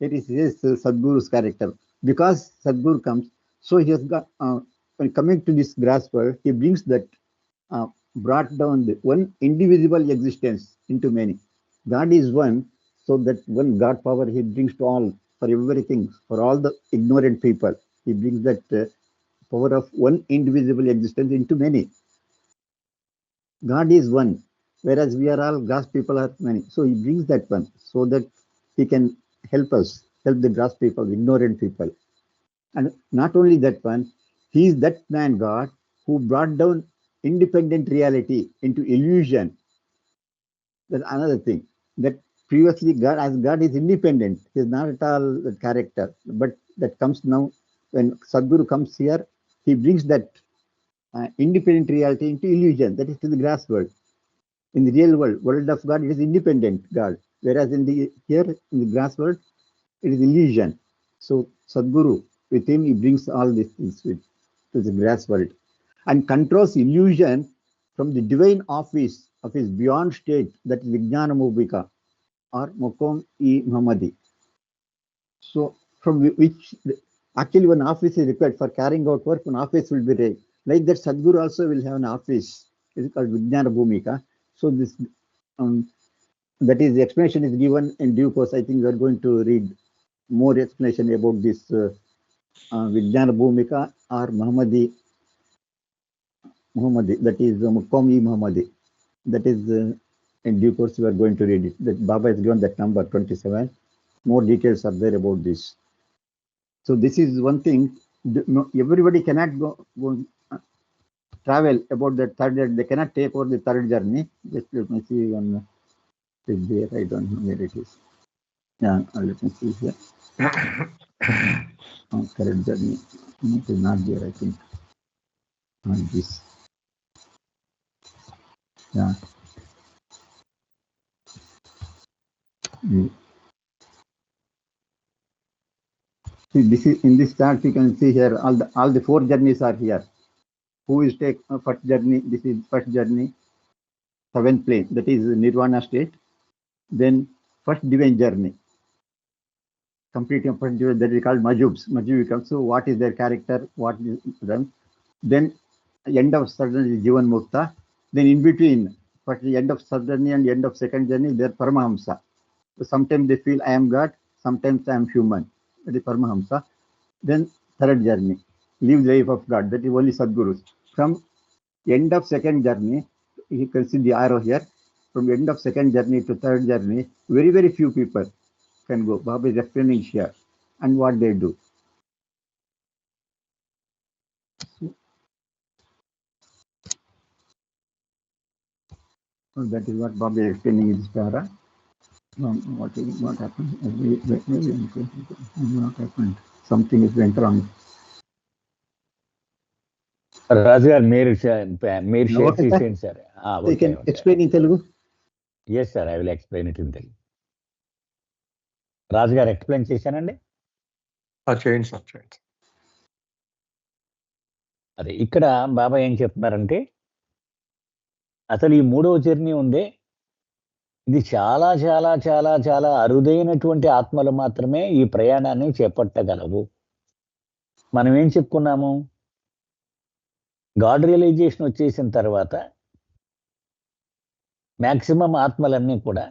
That is his Sadguru's character. Because Sadguru comes, so he has got, when coming to this grass world, he brings that brought down the one indivisible existence into many. God is one, so that one God power he brings to all, for everything, for all the ignorant people. He brings that power of one indivisible existence into many. God is one, whereas we are all grass people are many. So he brings that one, so that he can help us, help the grass people, ignorant people. And not only that one, he is that man God who brought down independent reality into illusion. That's another thing. That previously God is independent. He is not at all the character. But that comes now when Sadguru comes here, he brings that independent reality into illusion. That is to the grass world. In the real world of God, it is independent God. Whereas here in the grass world, it is illusion. So Sadguru, with him, he brings all these things to the grass world and controls illusion from the divine office of his beyond state, that is Vijnana Bhumika or Mokom-e-Muhammadi. So from which actually one office is required for carrying out work, one office will be raised. Like that, Sadguru also will have an office. It is called Vijnana Bhumika. So this that is the explanation is given in due course. I think we are going to read more explanation about this Vijnana Bhumika or Muhammadi, that is Mokom-e-Muhammadi. That is in due course we are going to read it. That Baba has given that number 27. More details are there about this. So this is one thing. Everybody cannot go travel about the third journey. They cannot take over the third journey. Just let me see one is there. I don't know where it is. Yeah, let me see here. Third journey. It is not there, I think. Not this. Yeah. See, this is in this chart. You can see here all the 4 journeys are here. Who is take first journey? This is first journey, 7th plane. That is Nirvana state. Then first divine journey, completing first divine, that is called Majubs. Majubikam. So what is their character? What is them? Then end of third is Jivan Mukta. Then in between, but the end of third journey and end of second journey, they are Paramahamsa. So sometimes they feel I am God, sometimes I am human. That is Paramahamsa. Then third journey, live the life of God. That is only Sadgurus. From end of second journey, you can see the arrow here. From end of second journey to third journey, very, very few people can go. Baba is explaining here and what they do. So that is what Baba is explaining in this para. What happened? What happened? Something is went wrong. Raju గారు మీరు షేర్ Okay, sir. చేసేయండి sir. You can explain in Telugu. Yes sir, I will explain it in Telugu. Raju గారు ఎక్స్ప్లెయిన్ చేశానండి. చేయండి సార్, చేయండి. అదే ఇక్కడ బాబా ఏం చెప్తున్నారంటే, అసలు ఈ 3వ జర్నీ ఉందే, ఇది చాలా చాలా చాలా చాలా అరుదైనటువంటి ఆత్మలు మాత్రమే ఈ ప్రయాణాన్ని చేపట్టగలవు. మనం ఏం చెప్పుకున్నాము, గాడ్ రియలైజేషన్ వచ్చేసిన తర్వాత మ్యాక్సిమం ఆత్మలన్నీ కూడా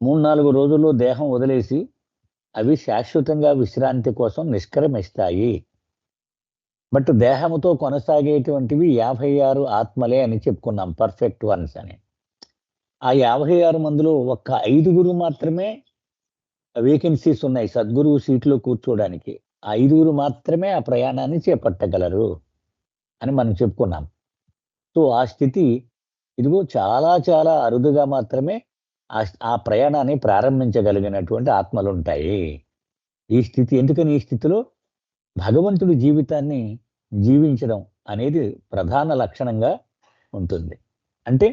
3-4 రోజుల్లో దేహం వదిలేసి అవి శాశ్వతంగా విశ్రాంతి కోసం నిష్క్రమిస్తాయి. బట్ దేహంతో కొనసాగేటువంటివి 56 ఆత్మలే అని చెప్పుకున్నాం, పర్ఫెక్ట్ వన్స్ అని. ఆ 56 మందిలో ఒక్క 5 మాత్రమే వేకెన్సీస్ ఉన్నాయి సద్గురువు సీట్లో కూర్చోవడానికి. ఆ 5 మాత్రమే ఆ ప్రయాణాన్ని చేపట్టగలరు అని మనం చెప్పుకున్నాం. సో ఆ స్థితి ఇదిగో చాలా చాలా అరుదుగా మాత్రమే ఆ ప్రయాణాన్ని ప్రారంభించగలిగినటువంటి ఆత్మలు ఉంటాయి. ఈ స్థితి ఎందుకని, ఈ స్థితిలో భగవంతుడి జీవితాన్ని జీవించడం అనేది ప్రధాన లక్షణంగా ఉంటుంది. అంటే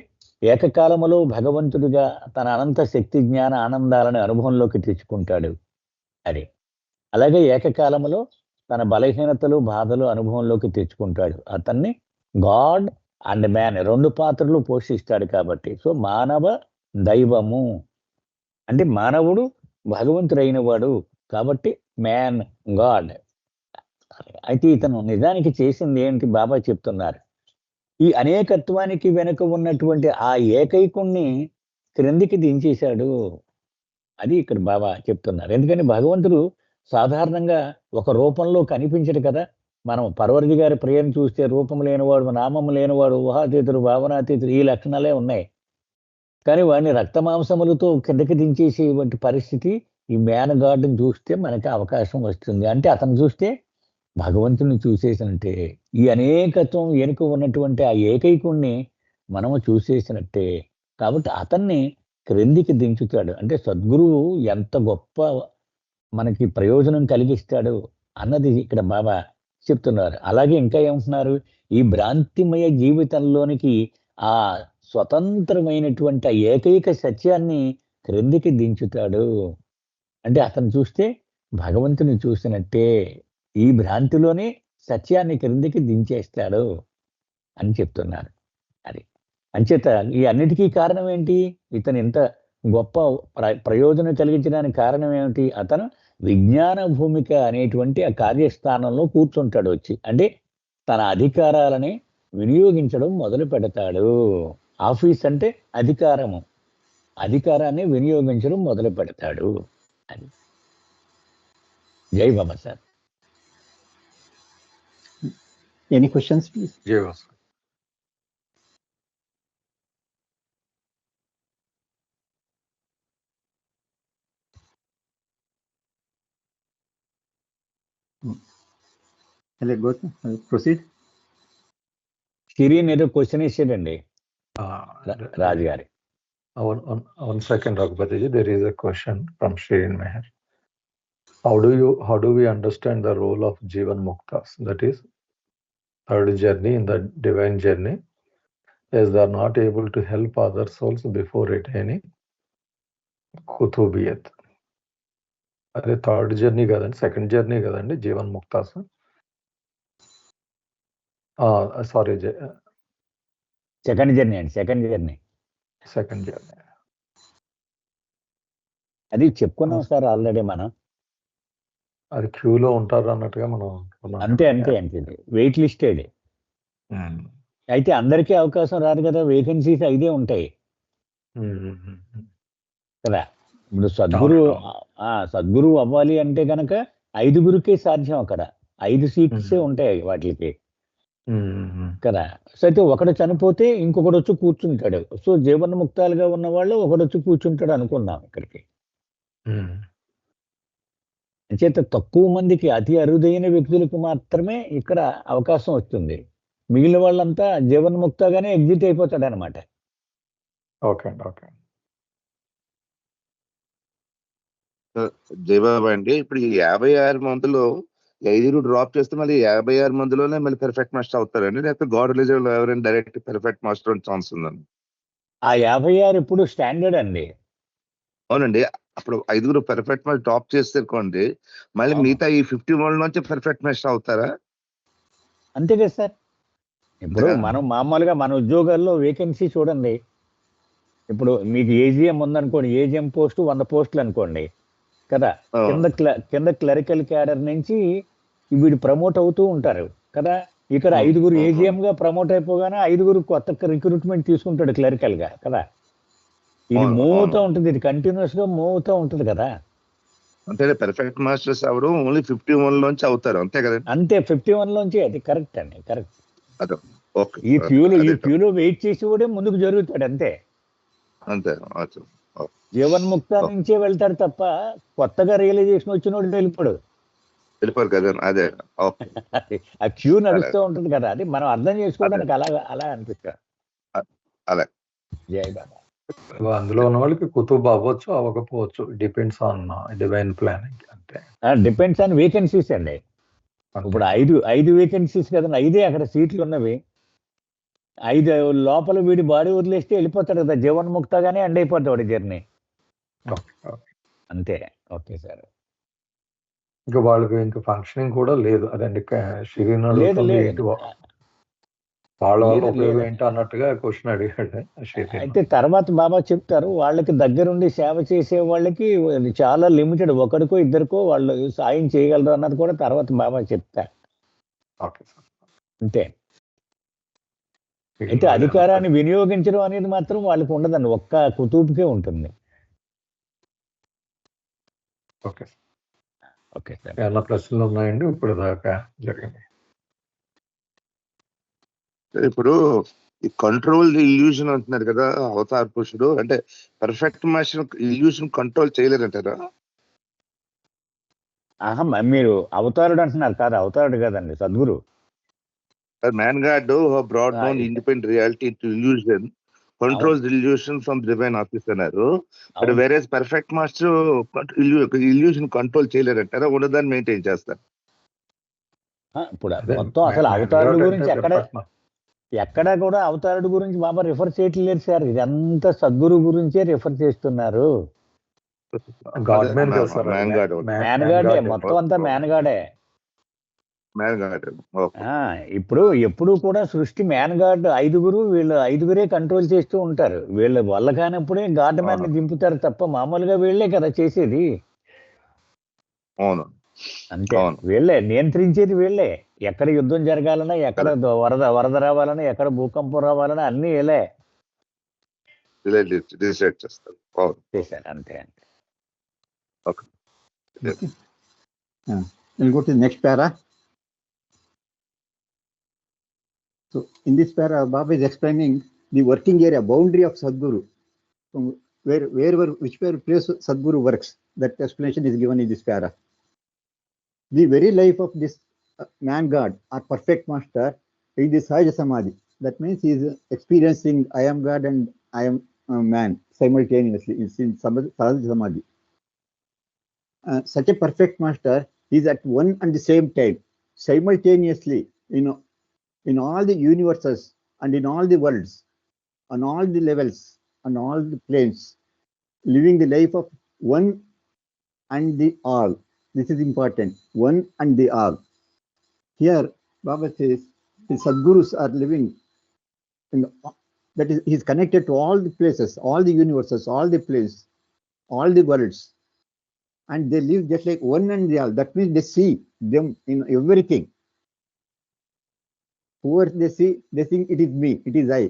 ఏకకాలములో భగవంతుడిగా తన అనంత శక్తి జ్ఞాన ఆనందాలను అనుభవంలోకి తెచ్చుకుంటాడు అని. అలాగే ఏకకాలములో తన బలహీనతలు బాధలు అనుభవంలోకి తెచ్చుకుంటాడు. అతన్ని గాడ్ అండ్ మ్యాన్ 2 పాత్రలు పోషిస్తాడు కాబట్టి. సో మానవ దైవము అంటే మానవుడు భగవంతుడైన వాడు కాబట్టి మ్యాన్ గాడ్. అయితే ఇతను నిజానికి చేసింది ఏంటి బాబా చెప్తున్నారు, ఈ అనేకత్వానికి వెనుక ఉన్నటువంటి ఆ ఏకైకుణ్ణి క్రిందికి దించేశాడు. అది ఇక్కడ బాబా చెప్తున్నారు. ఎందుకని భగవంతుడు సాధారణంగా ఒక రూపంలో కనిపించడు కదా. మనం పర్వతి గారి ప్రేయను చూస్తే రూపం లేనివాడు, నామం లేనివాడు, ఊహాతీతుడు, భావనాతీతుడు, ఈ లక్షణాలే ఉన్నాయి. కానీ వాడిని రక్తమాంసములతో కిందకి దించేసేటువంటి పరిస్థితి ఈ మ్యాన్ గాడ్ని చూస్తే మనకి అవకాశం వస్తుంది. అంటే అతను చూస్తే భగవంతుని చూసేసినట్టే, ఈ అనేకత్వం వెనుక ఉన్నటువంటి ఆ ఏకైకుణ్ణి మనము చూసేసినట్టే. కాబట్టి అతన్ని క్రిందికి దించుతాడు. అంటే సద్గురువు ఎంత గొప్ప మనకి ప్రయోజనం కలిగిస్తాడు అన్నది ఇక్కడ బాబా చెప్తున్నారు. అలాగే ఇంకా ఏమంటున్నారు, ఈ భ్రాంతిమయ జీవితంలోనికి ఆ స్వతంత్రమైనటువంటి ఆ ఏకైక సత్యాన్ని క్రిందికి దించుతాడు. అంటే అతను చూస్తే భగవంతుని చూసినట్టే. ఈ భ్రాంతిలోనే సత్యాన్ని క్రిందికి దించేస్తాడు అని చెప్తున్నారు. అది అంచేత ఈ అన్నిటికీ కారణం ఏంటి? ఇతను ఇంత గొప్ప ప్రయోజనం కలిగించడానికి కారణం ఏమిటి? అతను విజ్ఞాన భూమిక అనేటువంటి ఆ కార్యస్థానంలో కూర్చుంటాడు వచ్చి. అంటే తన అధికారాలని వినియోగించడం మొదలు పెడతాడు. ఆఫీస్ అంటే అధికారము, అధికారాన్ని వినియోగించడం మొదలు పెడతాడు. అది జై Baba sir. Any questions, please? జై Bhaskar. Shall I go? Proceed? Syrian ఏదో క్వశ్చన్ ఇచ్చాడండి Uh, రాజు గారి. one second, Raghupatiji. There is a question from Shirin Meher. How do we understand the role of Jivan Muktas? That is, third journey in the divine journey, as they are not able to help other souls before attaining Kutubiyat. అదే థర్డ్ జర్నీ కదండి, సెకండ్ జర్నీ కదండి Jeevan Muktas. Sorry, second journey అండి, సెకండ్ జర్నీ. సెకండ్ జర్నీ అది చెప్పుకున్నాం సార్ ఆల్రెడీ మనం. అది క్యూలో ఉంటారు అన్నట్టుగా మనం అనుకున్నాం. అంతే వెయిట్ లిస్టెడ్. అయితే అందరికీ అవకాశం రాదు కదా, వేకెన్సీస్ ఐదే ఉంటాయి కదా. ఇప్పుడు సద్గురు అవ్వాలి అంటే కనుక 5గురికే సాధ్యం. అక్కడ 5 సీట్సే ఉంటాయి వాటికి కదా. సో అయితే ఒకడు చనిపోతే ఇంకొకడు వచ్చి కూర్చుంటాడు. సో జీవన్ముక్తాలుగా ఉన్న వాళ్ళు ఒకడు వచ్చి కూర్చుంటాడు అనుకున్నాం ఇక్కడికి. చేత తక్కువ మందికి, అతి అరుదైన వ్యక్తులకు మాత్రమే ఇక్కడ అవకాశం వస్తుంది. మిగిలిన వాళ్ళంతా జీవన్ముక్తగానే ఎగ్జిట్ అయిపోతాడు అనమాట. ఓకే అండి, ఓకే. జయబాబా అండి, ఇప్పుడు ఈ 56 మందిలో 5 డ్రాప్ చేస్తే మళ్ళీ 56 మందిలోనే మళ్ళీ పెర్ఫెక్ట్ మాస్టర్ అవుతారండి, లేకపోతే గాడ్ రిలీజన్ ఎవరైనా డైరెక్ట్ పెర్ఫెక్ట్ మాస్టర్ ఛాన్స్ ఉందండి? ఆ 56 ఇప్పుడు స్టాండర్డ్ అండి. అవునండి. అప్పుడు 5 పెర్ఫెక్ట్ మాస్టర్ డ్రాప్ చేస్తే అనుకోండి, మళ్ళీ మిగతా ఈ 51 నుంచి పెర్ఫెక్ట్ మాస్టర్ అవుతారా? అంతే కదా సార్. ఇప్పుడు మనం మామూలుగా మన ఉద్యోగాల్లో వేకెన్సీ చూడండి. ఇప్పుడు మీకు ఏజిఎం ఉందనుకోండి, ఏజిఎం పోస్ట్ 100 పోస్టులు అనుకోండి కదా. కింద క్లరికల్ క్యాడర్ నుంచి వీడు ప్రమోట్ అవుతూ ఉంటారు కదా. ఇక్కడ 5 ఏజిఎం గా ప్రమోట్ అయిపోగానే 5 కొత్త రిక్రూట్మెంట్ తీసుకుంటాడు క్లరికల్ గా కదా. ఇది మూవ్ అవుతూ ఉంటుంది, ఇది కంటిన్యూస్ గా మూవ్ అవుతూ ఉంటుంది కదా. అంటే పెర్ఫెక్ట్ మాస్టర్స్ ఎవరు ఓన్లీ 51 లోంచి అవుతారు, అంతే కదా? అంతే, 51 లోంచి. అది కరెక్ట్ అండి, కరెక్ట్. ఓకే. ఈ క్యూలో వెయిట్ చేసి కూడా ముందుకు జరుగుతాడు అంతే. అంతే. జీవన్ముక్త నుంచే వెళ్తాడు తప్ప కొత్తగా రియలైజేషన్ వచ్చినోడు వెళ్ళిపోడు కదా. అదే ఆ క్యూ నడుస్తూ ఉంటుంది కదా. అది మనం అర్థం చేసుకోవడానికి అలా అనిపిస్తుంది. అలా జై బాబా. అందులో ఉన్న వాళ్ళకి కుతుబ్ అవ్వచ్చు, అవ్వకపోవచ్చు. Depends on divine planning. అంతే, డిపెండ్స్ ఆన్ వేకెన్సీస్ అండి. ఇప్పుడు 5 వేకెన్సీస్ కదండి, 5 అక్కడ సీట్లు ఉన్నవి. 5 లోపల వీడి బాడీ వదిలేస్తే వెళ్ళిపోతాడు కదా, జీవన్ముక్తగానే ఎండ్ అయిపోతాడు జర్నీ. అంతే. Okay sir. ఇంకా వాళ్ళకి ఇంకా ఫంక్షనింగ్ కూడా లేదు. అదండి లేదు. వాళ్ళ ఉపయోగం ఏంటి అన్నట్టుగా క్వశ్చన్ అడిగాడు. అయితే తర్వాత బాబా చెప్తారు, వాళ్ళకి దగ్గరుండి సేవ చేసే వాళ్ళకి చాలా లిమిటెడ్, ఒకరికో ఇద్దరికో వాళ్ళు సాయం చేయగలరు అన్నది కూడా తర్వాత బాబా చెప్తారు. అంతే. అయితే అధికారాన్ని వినియోగించడం అనేది మాత్రం వాళ్ళకి ఉండదండి, ఒక్క కుతూబ్కే ఉంటుంది. Okay sir. ఏమన్నా ప్రశ్నలు ఉన్నాయండి ఇప్పుడు దాకా జరిగింది? ఇప్పుడు ఈ కంట్రోల్ ఇల్యూషన్ అంటున్నారు కదా అవతార్ పురుషుడు, అంటే పర్ఫెక్ట్ మాస్టర్ ఇల్యూషన్ కంట్రోల్ చేయలేరంటారా? మీరు అవతారుడు అంటున్నారు కాదు, అవతారుడు కదండి, Sadhguru. Man God who brought down Right. independent reality into illusion, controls illusion from divine office అన్నారు. బట్ అవును. వేరే పర్ఫెక్ట్ మాస్టర్ ఇల్యూషన్ కంట్రోల్ చేయలేరంటారా, ఉన్నదాన్ని మెయింటైన్ చేస్తారు. ఇప్పుడు అదే మొత్తం అసలు man అవతారుడు God గురించి అంటే ఎక్కడ perfect master. ఎక్కడ కూడా అవతారుడు గురించి బాబా రిఫర్ చేయట్లేదు సార్. ఇదంతా సద్గురు గురించే రిఫర్ చేస్తున్నారు. God man కదా సార్, మ్యాన్ గాడ్ మేనగాడే, మొత్తం అంతా మేనగాడే. Man God. ఇప్పుడు ఎప్పుడు కూడా సృష్టి మేనగాడ్ 5గురు, వీళ్ళు 5గురే కంట్రోల్ చేస్తూ ఉంటారు. వీళ్ళ వల్ల కానప్పుడే గాడ్ మ్యాన్ ని దింపుతారు తప్ప మామూలుగా వీళ్ళే కదా చేసేది. అవును, అంతే, అవును. వీళ్ళే నియంత్రించేది, వీళ్ళే. ఎక్కడ యుద్ధం జరగాలన్నా, ఎక్కడ వరద రావాలన్నా, ఎక్కడ భూకంపం రావాలన్నా అన్ని వీళ్ళే డిసైడ్ చేస్తారు. అవును, చేశారు. అంతే అంతే. Okay. Okay. We'll go to the next para. So in this para, Baba is explaining the working area, boundary of Sadguru, from wherever, whichever place Sadguru works. That explanation is given in this para. The very life of this man God or perfect master is the Sahaja Samadhi. That means he is experiencing I am God and I am man simultaneously. It's in Sahaja Samadhi. Such a perfect master is at one and the same time, simultaneously, in all the universes and in all the worlds, on all the levels, on all the planes, living the life of one and the all. This is important, one and the all. Here, Baba says, the Sadgurus are living that is, he is connected to all the places, all the universes, all the planes, all the worlds. And they live just like one and the all. That means they see them in everything. Whoever they see, they think it is me, it is I.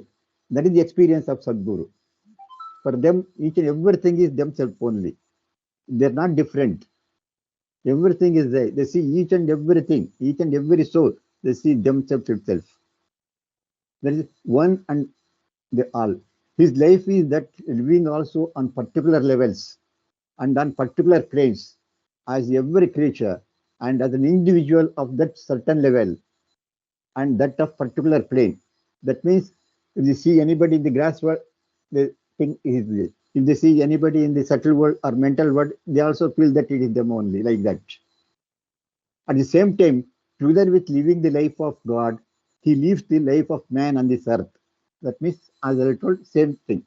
That is the experience of Sadguru. For them, each and everything is themselves only. They're not different. Everything is there. They see each and everything, each and every soul. They see themselves itself. There is one and the all. His life is that living also on particular levels and on particular planes as every creature and as an individual of that certain level and that of particular plane. That means if they see anybody in the grass world, they think he is this. If they see anybody in the subtle world or mental world, they also feel that it is them only, like that. At the same time, together with living the life of God, he lives the life of man on this earth. That means, as I told, same thing.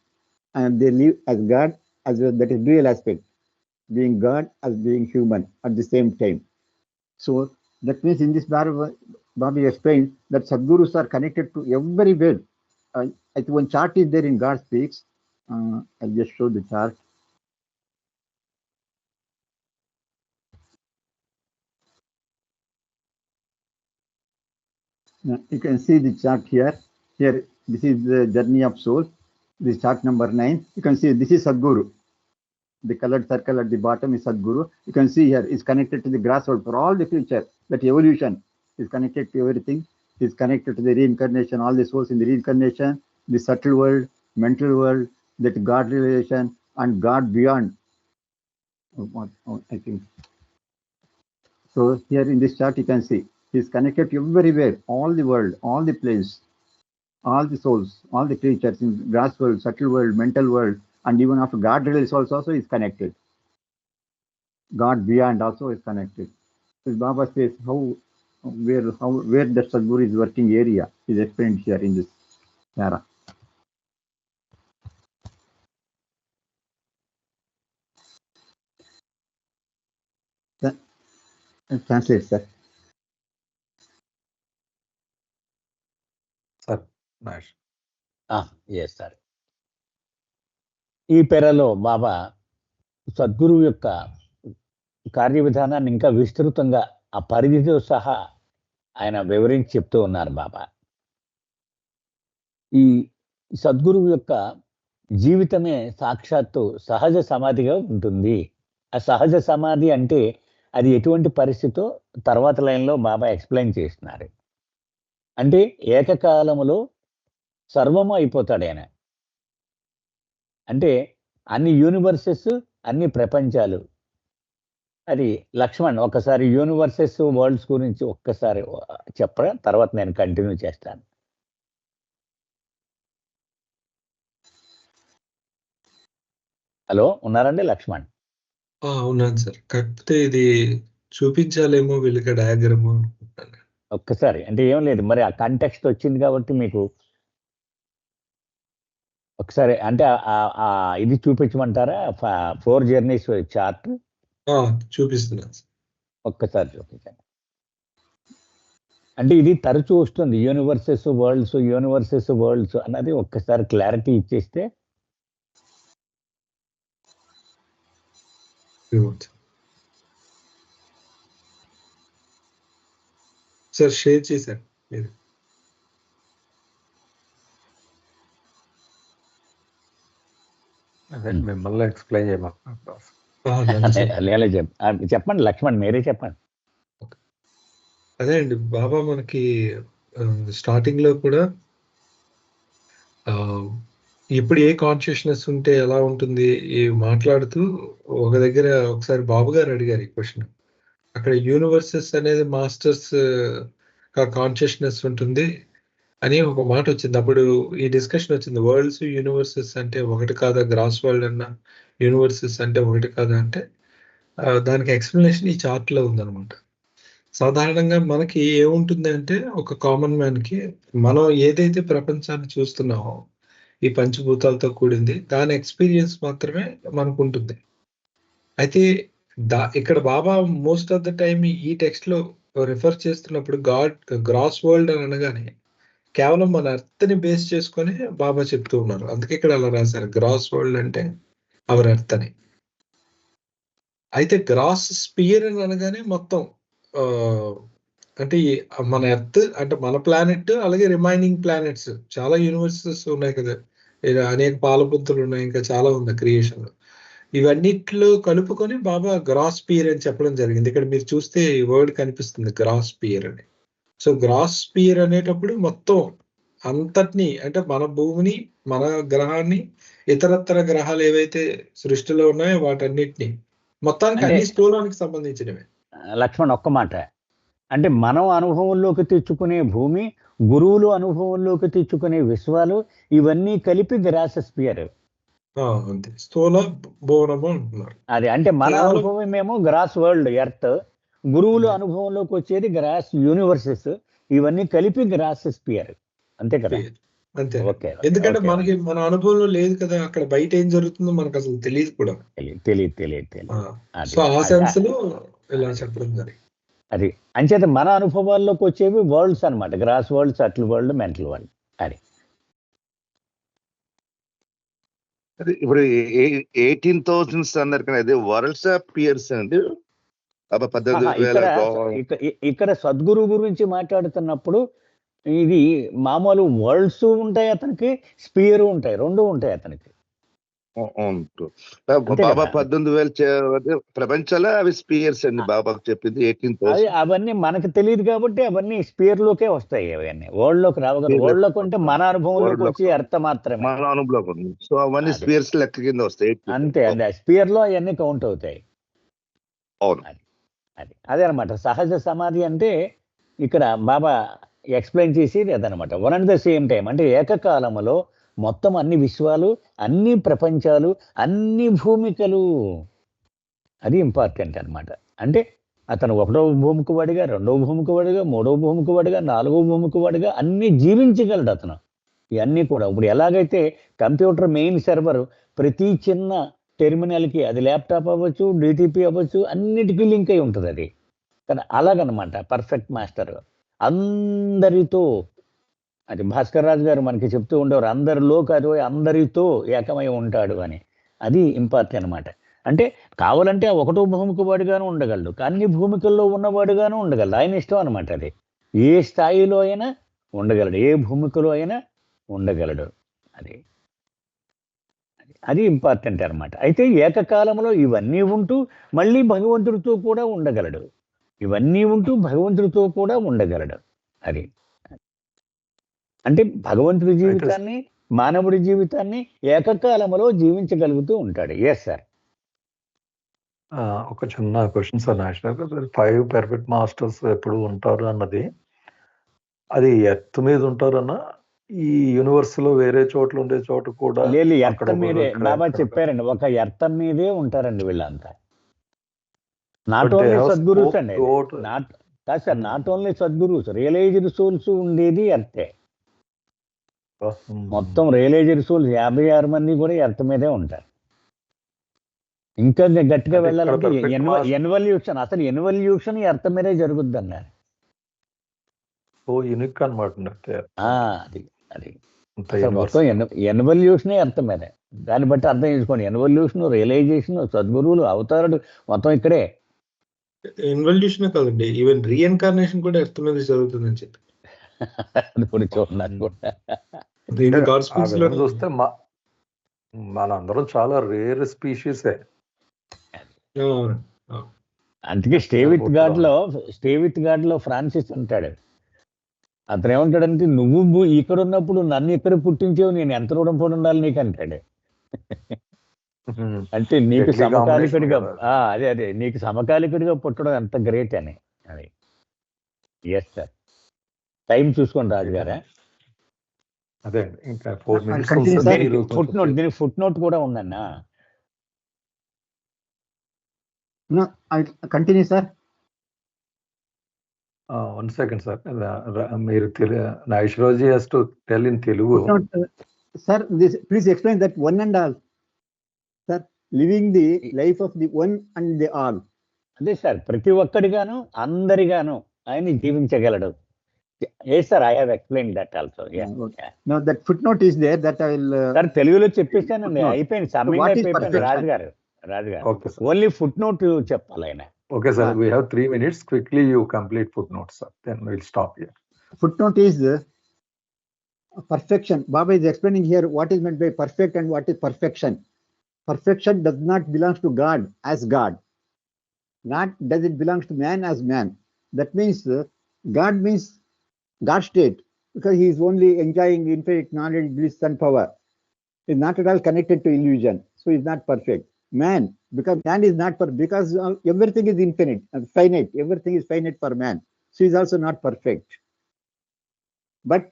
And they live as God, as well, that is dual aspect, being God as being human at the same time. So that means in this Baba explains that Sadgurus are connected to everywhere. I think one chart is there in God Speaks. I'll just show the chart. You can see the chart here. Here, this is the journey of soul. This is chart number 9. You can see this is Sadguru. The colored circle at the bottom is Sadguru. You can see here is connected to the grass world for all the future. That evolution is connected to everything. Is connected to the reincarnation, all the souls in the reincarnation, the subtle world, mental world, that God realization, and God beyond. I think. So here in this chart you can see he is connected to everywhere, all the world, all the planes, all the souls, all the creatures in grass world, subtle world, mental world, and even after God realization also is connected. God beyond also is connected. So Baba says where the Sadguru is working area is explained here in this para. Translate, sir. Sir, nice. Yes sir. ఈ పెరలో బాబా సద్గురువు యొక్క కార్యవిధానాన్ని ఇంకా విస్తృతంగా ఆ పరిధితో సహా ఆయన వివరించి చెప్తూ ఉన్నారు బాబా. ఈ సద్గురువు యొక్క జీవితమే సాక్షాత్తు సహజ సమాధిగా ఉంటుంది. ఆ సహజ సమాధి అంటే అది ఎటువంటి పరిస్థితో తర్వాత లైన్లో బాబా ఎక్స్ప్లెయిన్ చేస్తున్నారు. అంటే ఏకకాలములో సర్వము అయిపోతాడు ఆయన. అంటే అన్ని యూనివర్సెస్, అన్ని ప్రపంచాలు, అది లక్ష్మణ్ ఒకసారి యూనివర్సెస్ వరల్డ్స్ గురించి ఒక్కసారి చెప్పరా, తర్వాత నేను కంటిన్యూ చేస్తాను. హలో, ఉన్నారండి లక్ష్మణ్? ఉన్నాను సార్. కాకపోతే ఇది చూపించాలేమో వీళ్ళకి డయాగ్రామ్ అనుకుంటున్నాను. ఒక్కసారి అంటే ఏం లేదు, మరి ఆ కంటెక్స్ట్ వచ్చింది కాబట్టి మీకు ఒకసారి అంటే ఇది చూపించమంటారా? 4 జర్నీస్ చార్ట్ చూపిస్తున్నాను సార్. ఒక్కసారి చూపించండి. అంటే ఇది తరచూ వస్తుంది, యూనివర్సెస్ వరల్డ్స్ అన్నది ఒక్కసారి క్లారిటీ ఇచ్చేస్తే. సార్ షేర్ చేశారు మీరు. మిమ్మల్ని ఎక్స్ప్లెయిన్ చేయమంటున్నారు. చెప్పండి లక్ష్మణ్, మీరే చెప్పండి. అదే అండి, బాబా మనకి స్టార్టింగ్ లో కూడా ఇప్పుడు ఏ కాన్షియస్నెస్ ఉంటే ఎలా ఉంటుంది మాట్లాడుతూ ఒక దగ్గర ఒకసారి బాబు గారు అడిగారు ఈ క్వశ్చన్. అక్కడ యూనివర్సెస్ అనేది మాస్టర్స్ కాన్షియస్నెస్ ఉంటుంది అని ఒక మాట వచ్చింది. అప్పుడు ఈ డిస్కషన్ వచ్చింది, వరల్డ్స్ యూనివర్సెస్ అంటే ఒకటి కాదా, గ్రాస్ వరల్డ్ అన్న యూనివర్సెస్ అంటే ఒకటి కాదా అంటే దానికి ఎక్స్ప్లెనేషన్ ఈ చార్ట్ లో ఉందన్నమాట. సాధారణంగా మనకి ఏముంటుంది అంటే ఒక కామన్ మ్యాన్ కి మనం ఏదైతే ప్రపంచాన్ని చూస్తున్నామో ఈ పంచభూతాలతో కూడింది, దాని ఎక్స్పీరియన్స్ మాత్రమే మనకు ఉంటుంది. అయితే ఇక్కడ బాబా మోస్ట్ ఆఫ్ ద టైమ్ ఈ టెక్స్ట్ లో రిఫర్ చేస్తున్నప్పుడు గ్రాస్ వరల్డ్ అని అనగానే కేవలం మన ఎర్త్ ని బేస్ చేసుకొని బాబా చెప్తూ ఉన్నారు. అందుకే ఇక్కడ అలా రాశారు, గ్రాస్ వరల్డ్ అంటే అవర్ ఎర్త్ అని. అయితే గ్రాస్ స్పియర్ అని అనగానే మొత్తం అంటే మన ఎర్త్ అంటే మన ప్లానెట్, అలాగే రిమైనింగ్ ప్లానెట్స్, చాలా యూనివర్సెస్ ఉన్నాయి కదా, అనేక పాలపుంతలు ఉన్నాయి, ఇంకా చాలా ఉంది క్రియేషన్. ఇవన్నిట్లో కలుపుకొని బాబా గ్రాస్ స్పియర్ అని చెప్పడం జరిగింది. ఇక్కడ మీరు చూస్తే ఈ వర్డ్ కనిపిస్తుంది, గ్రాస్ స్పియర్ అని. సో గ్రాస్ స్పియర్ అనేటప్పుడు మొత్తం అంతటినీ, అంటే మన భూమిని, మన గ్రహాన్ని, ఇతరత్ర గ్రహాలు ఏవైతే సృష్టిలో ఉన్నాయో వాటన్నిటిని, మొత్తానికి అన్ని స్థూలానికి సంబంధించినవే. లక్ష్మణ్ ఒక్క మాట, అంటే మనం అనుభవంలోకి తెచ్చుకునే భూమి, గురువులు అనుభవంలోకి తెచ్చుకునే విశ్వాలు, ఇవన్నీ కలిపి గ్రాస్ స్పియర్. అంతే, స్థూల భువనము అంటున్నారు. అది అంటే మన అనుభవం ఏమో గ్రాస్ వరల్డ్ ఎర్త్, గురువులు అనుభవంలోకి వచ్చేది గ్రాస్ యూనివర్సెస్, ఇవన్నీ కలిపి గ్రాస్ స్పియర్. అంతే కదా? అంతే. ఎందుకంటే మనకి మన అనుభవంలో లేదు కదా, అక్కడ బయట ఏం జరుగుతుందో మనకు అసలు తెలియదు కూడా. తెలియదు. సో ఆ సెన్స్ లో ఇలా చెప్పడం జరిగింది. అది అంచేత మన అనుభవాల్లోకి వచ్చేవి వరల్డ్స్ అన్నమాట, gross world, subtle world, mental world. అది ఇప్పుడు 18,000 అన్నారు కానీ అదే వరల్డ్స్ పియర్స్ అండి. ఇక్కడ సద్గురు గురించి మాట్లాడుతున్నప్పుడు ఇది మామూలు వరల్డ్స్ ఉంటాయి అతనికి, స్పియర్ ఉంటాయి, రెండు ఉంటాయి అతనికి. బాబా 18,000 ప్రపంచాలు అవి స్పియర్స్ అండి బాబాకు చెప్పింది. 18,000 అవన్నీ మనకు తెలియదు కాబట్టి అవన్నీ స్పియర్ లోకే వస్తాయి, అవన్నీ వరల్డ్ లోకి రావు కదా. వరల్డ్ లోకి ఉంటే మన అనుభవంలోకి వచ్చి అర్థం మాత్రమే, మన అనుభవం ఉంది. సో అవన్నీ స్పియర్స్ లెక్క కింద వస్తాయి. అంతే, అదే స్పియర్ లో అవన్నీ కౌంట్ అవుతాయి. అవును, అదే అనమాట సహజ సమాధి అంటే. ఇక్కడ బాబా ఎక్స్ప్లెయిన్ చేసేది అదనమాట. One and the same time అంటే ఏకకాలంలో మొత్తం అన్ని విశ్వాలు, అన్ని ప్రపంచాలు, అన్ని భూమికలు, అది ఇంపార్టెంట్ అనమాట. అంటే అతను 1వ భూమికి వాడిగా, 2వ భూమికి వాడిగా, 3వ భూమికి వాడిగా, 4వ భూమికి వాడిగా అన్ని జీవించగలడు అతను. ఇవన్నీ కూడా ఇప్పుడు ఎలాగైతే కంప్యూటర్ మెయిన్ సర్వర్ ప్రతి చిన్న టెర్మినల్కి, అది ల్యాప్టాప్ అవ్వచ్చు, డిటిపి అవ్వచ్చు, అన్నిటికీ లింక్ అయి ఉంటుంది అది. కానీ అలాగనమాట పర్ఫెక్ట్ మాస్టర్ అందరితో. అది భాస్కర్ రాజు గారు మనకి చెప్తూ ఉండేవారు, అందరిలో కాదు అందరితో ఏకమై ఉంటాడు అని. అది ఇంపార్టెంట్ అనమాట. అంటే కావాలంటే 1వ భూమికి వాడుగాను ఉండగలడు, అన్ని భూమికల్లో ఉన్నవాడుగాను ఉండగలడు, ఆయన ఇష్టం అనమాట. అది ఏ స్థాయిలో అయినా ఉండగలడు, ఏ భూమికలో అయినా ఉండగలడు. అది ఇంపార్టెంట్ అనమాట. అయితే ఏకకాలంలో ఇవన్నీ ఉంటూ మళ్ళీ భగవంతుడితో కూడా ఉండగలడు, ఇవన్నీ ఉంటూ భగవంతుడితో కూడా ఉండగలడు. అది అంటే భగవంతుడి జీవితాన్ని, మానవుడి జీవితాన్ని ఏకకాలంలో జీవించగలుగుతూ ఉంటాడు. Yes sir. ఒక చిన్న question sir Nageshwara 5 perfect masters ఎప్పుడు ఉంటారు అన్నది, అది ఎర్త్ మీద ఉంటారన్న ఈ యూనివర్స్ లో వేరే చోట్ల ఉండే చోట కూడా లేదు, అక్కడ ఎర్త్ మీదే ఇక్కడ బాబా ఇక్కడ చెప్పారండి, ఒక ఎర్త్ మీదే ఉంటారండి వీళ్ళంతా. Not But they only have సద్గురుస్ scope అండి, to out. నాట్ కాదు సార్, నాట్ ఓన్లీ సద్గురుస్, రియలైజ్డ్ సోల్స్ ఉండేది ఎర్తే. మొత్తం రియలైజ్డ్ సోల్స్ 56 మంది కూడా ఎర్త్ మీదే ఉంటారు. ఇంకా గట్టిగా అంటే ఇక్కడ వెళ్ళాలంటే perfect master. ఎన్వల్యూషన్, అసలు ఎన్వల్యూషన్ ఎర్త్ మీదే జరుగుద్ది అన్నారు. సో యూనిక్ అనమాట అది అది అసలు మొత్తం ఎన్వల్యూషనే ఎర్త్ మీదే. దాన్ని బట్టి అర్థం చేసుకోండి, ఎన్వల్యూషన్, రియలైజేషన్, సద్గురువులు, అవతారుడు మొత్తం ఇక్కడే. ఇన్వల్యూషన్ కాదండి, ఈవెన్ రీఎన్కార్నేషన్ కూడా ఎర్త్ మీద జరుగుతుందని చెప్పి అది కూడా చూడాలి కూడా. ఇది గాస్పెల్స్ లో చూస్తే మనందరం చాలా రేర్ స్పీషీసే. అందుకే స్టే విత్ గాడ్ లో ఫ్రాన్సిస్ అంటాడు, అతను ఏమంటాడంటే, నువ్వు ఇక్కడ ఉన్నప్పుడు నన్ను ఇక్కడ పుట్టించావు, నేను ఎంత రుణపడి ఉండాలి నీకు అంటాడు. అంటే నీకు సమకాలికుడిగా, అదే నీకు సమకాలికుడిగా పుట్టడం ఎంత గ్రేట్ అని. అది ఎస్ సార్. టైం చూసుకోండి రాజు గారా. అదే ఇంకా 4 minutes. దీనికి ఫుట్ నోట్ కూడా ఉందన్నా. Continue sir. 1 second సార్, మీరు Nageswararao has to tell in Telugu. Sir, please explain that one and all. Sir, living the life of the one and the all. అదే సార్, ప్రతి ఒక్కడిగాను అందరిగాను ఆయన జీవించగలడు. Yes sir, I have explained that also. Yeah. Now that footnote is there, that I will. Sir తెలుగులో చెప్పేసానండి, అయిపోయింది, సమ్మింగ్ అయిపోయింది. రాజుగారు Okay, sir. Only foot note చెప్పాలి ఆయన. Okay sir, we have 3 minutes. Quickly you complete footnotes, sir. Then we'll stop here. Footnote is perfection. Baba is explaining here what is meant by perfect and what is perfection. Perfection does not belong to God as God. Not does it belongs to man as man. That means God means God state, because he is only enjoying infinite knowledge, bliss and power. He is not at all connected to illusion, so he is not perfect. Man, because man is not perfect, because everything is infinite and finite. Everything is finite for man, so he is also not perfect. But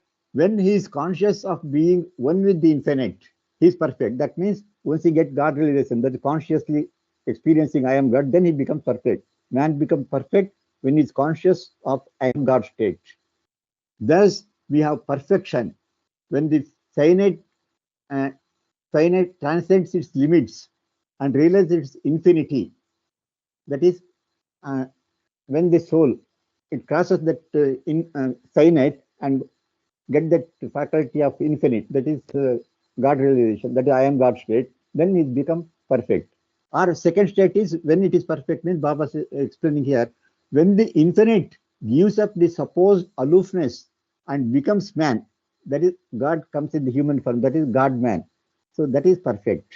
when he is conscious of being one with the infinite, he is perfect. That means once he gets God realization, that is consciously experiencing I am God, then he becomes perfect. Man becomes perfect when he is conscious of I am God state. Thus, we have perfection when the finite transcends its limits and realizes its infinity. That is, when the soul it crosses that finite and get that faculty of infinite, that is God realization, that is I am God state, then it becomes perfect. Our second state is when it is perfect, means Baba is explaining here, when the infinite gives up the supposed aloofness and becomes man, that is God comes in the human form, that is God man. So that is perfect.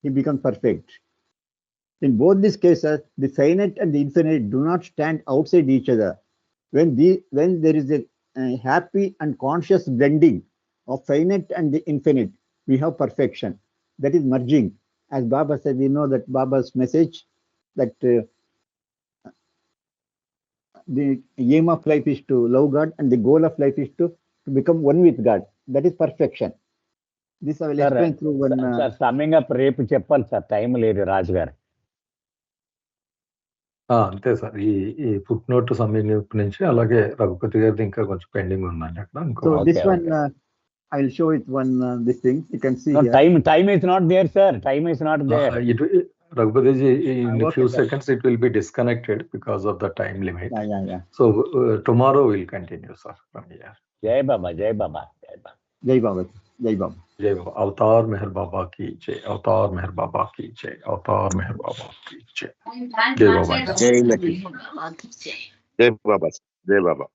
He becomes perfect. In both these cases, the finite and the infinite do not stand outside each other. When there is a happy and conscious blending of finite and the infinite, we have perfection. That is merging. As Baba said, we know that Baba's message that the aim of life is to love God and the goal of life is to become one with God. That is perfection. This I will explain through one. Summing up రేపు చెప్పాలి సార్, టైం లేదు రాజు గారు. అంతే సార్, ఈ ఫుట్ నోట్ సమ్మింగ్ నుంచి అలాగే రఘుపతి గారిది ఇంకా కొంచెం పెండింగ్ ఉందండి అక్కడ. So this one I will show it one this thing you can see here. Time is not there sir, time is not there. Raghupathi ji, in a few seconds it will be disconnected because of the time limit. Yeah. So tomorrow we'll continue, sir, from here. Jai Baba, Jai Baba, Jai Baba. Jai Baba, Jai Baba. जय बाबा। अवतार मेहर बाबा की जय, अवतार मेहर बाबा की जय, अवतार मेहर बाबा की जय। जय बाबा, जय बाबा, जय बाबा।